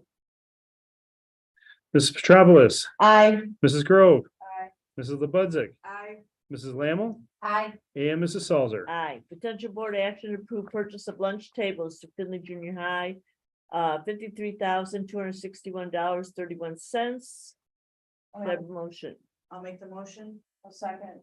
Mrs. Petropoulos, Aye. Mrs. Grove, Aye. Mrs. Lebudzick, Aye. Mrs. Lammle, Aye. and Mrs. Salzer. Aye. Potential board action to approve purchase of lunch tables to Finley Junior High. $53,261.31. Do I have a motion? I'll make the motion. I'll second.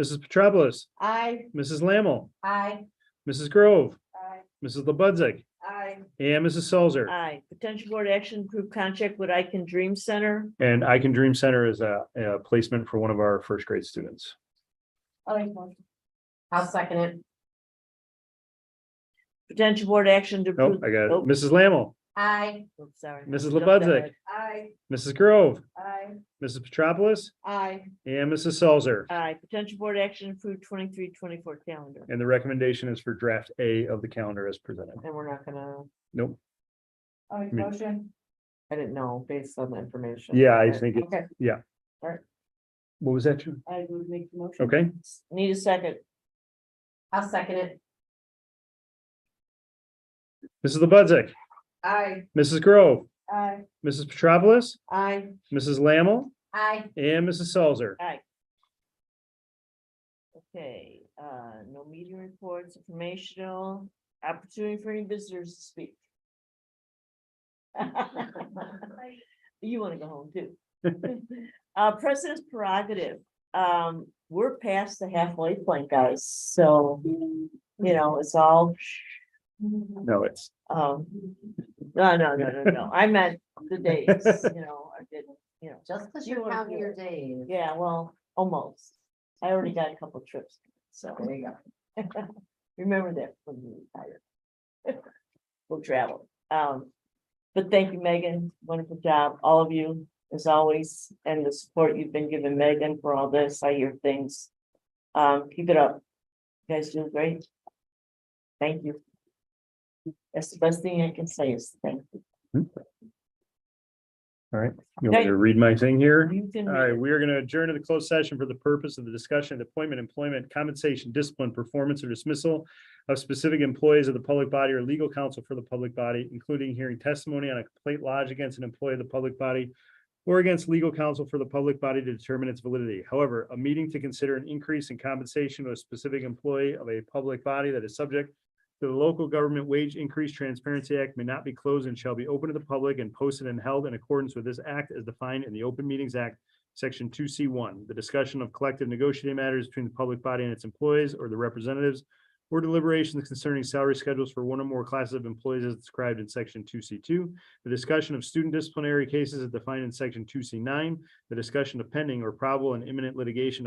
Mrs. Petropoulos, Aye. Mrs. Lammle, Aye. Mrs. Grove, Aye. Mrs. Lebudzick, Aye. and Mrs. Salzer. Aye. Potential board action to approve contract with Icon Dream Center. And I Can Dream Center is a placement for one of our first grade students. I'll make the motion. I'll second it. Potential board action to Nope, approve. I got Oh, it. Mrs. Lammle, Aye. sorry. Mrs. Jumped Lebudzick, ahead. Aye. Mrs. Grove, Aye. Mrs. Petropoulos, Aye. and Mrs. Salzer. Aye. Potential board action to approve 23-24 calendar. And the recommendation is for draft A of the calendar as presented. And we're not gonna, Nope. I'll make the Me. motion. I didn't know based on the information. Yeah, I think it, Okay. what was that, June? I would make the motion. Okay, Need a second. I'll second it. Mrs. Lebudzick, Aye. Mrs. Grove, Aye. Mrs. Petropoulos, Aye. Mrs. Lammle, Aye. and Mrs. Salzer. Aye. Okay, no meeting reports, informational, opportunity for any visitors to speak. You wanna go home too. President's prerogative, we're past the halfway point, guys, so, you know, it's all. No, it's, No, I meant the days, you know, I didn't, you know. Just because You you're wanna counting do your it. days. Yeah, well, almost. I already got a couple trips, so. There you go. Remember that when you retire. We'll travel. But thank you, Megan. Wonderful job, all of you, as always, and the support you've been giving Megan for all this. I hear things. Keep it up. You guys do great. Thank you. That's the best thing I can say is thank you. all right. You want me to read my thing here? You can All right, we are going to adjourn to the closed session for the purpose of the discussion of the appointment, employment, compensation, discipline, performance, or dismissal of specific employees of the public body or legal counsel for the public body, including hearing testimony on a complaint lodged against an employee of the public body or against legal counsel for the public body to determine its validity. However, a meeting to consider an increase in compensation of a specific employee of a public body that is subject to the Local Government Wage Increase Transparency Act may not be closed and shall be open to the public and posted and held in accordance with this act as defined in the Open Meetings Act, Section 2C1. The discussion of collective negotiating matters between the public body and its employees or the representatives or deliberations concerning salary schedules for one or more classes of employees as described in Section 2C2. The discussion of student disciplinary cases as defined in Section 2C9. The discussion of pending or probable and imminent litigation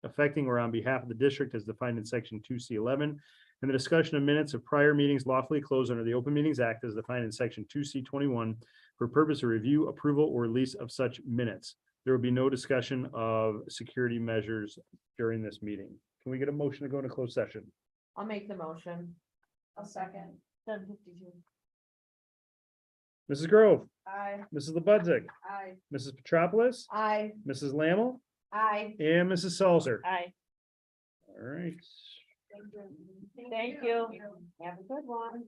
affecting or on behalf of the district as defined in Section 2C11. And the discussion of minutes of prior meetings lawfully closed under the Open Meetings Act as defined in Section 2C21 for purpose of review, approval, or release of such minutes. There will be no discussion of security measures during this meeting. Can we get a motion to go into closed session? I'll make the motion. I'll second. 7:52. Mrs. Grove, Aye. Mrs. Lebudzick, Aye. Mrs. Petropoulos, Aye. Mrs. Lammle, Aye. and Mrs. Salzer. Aye, All right. thank you. Have a good one.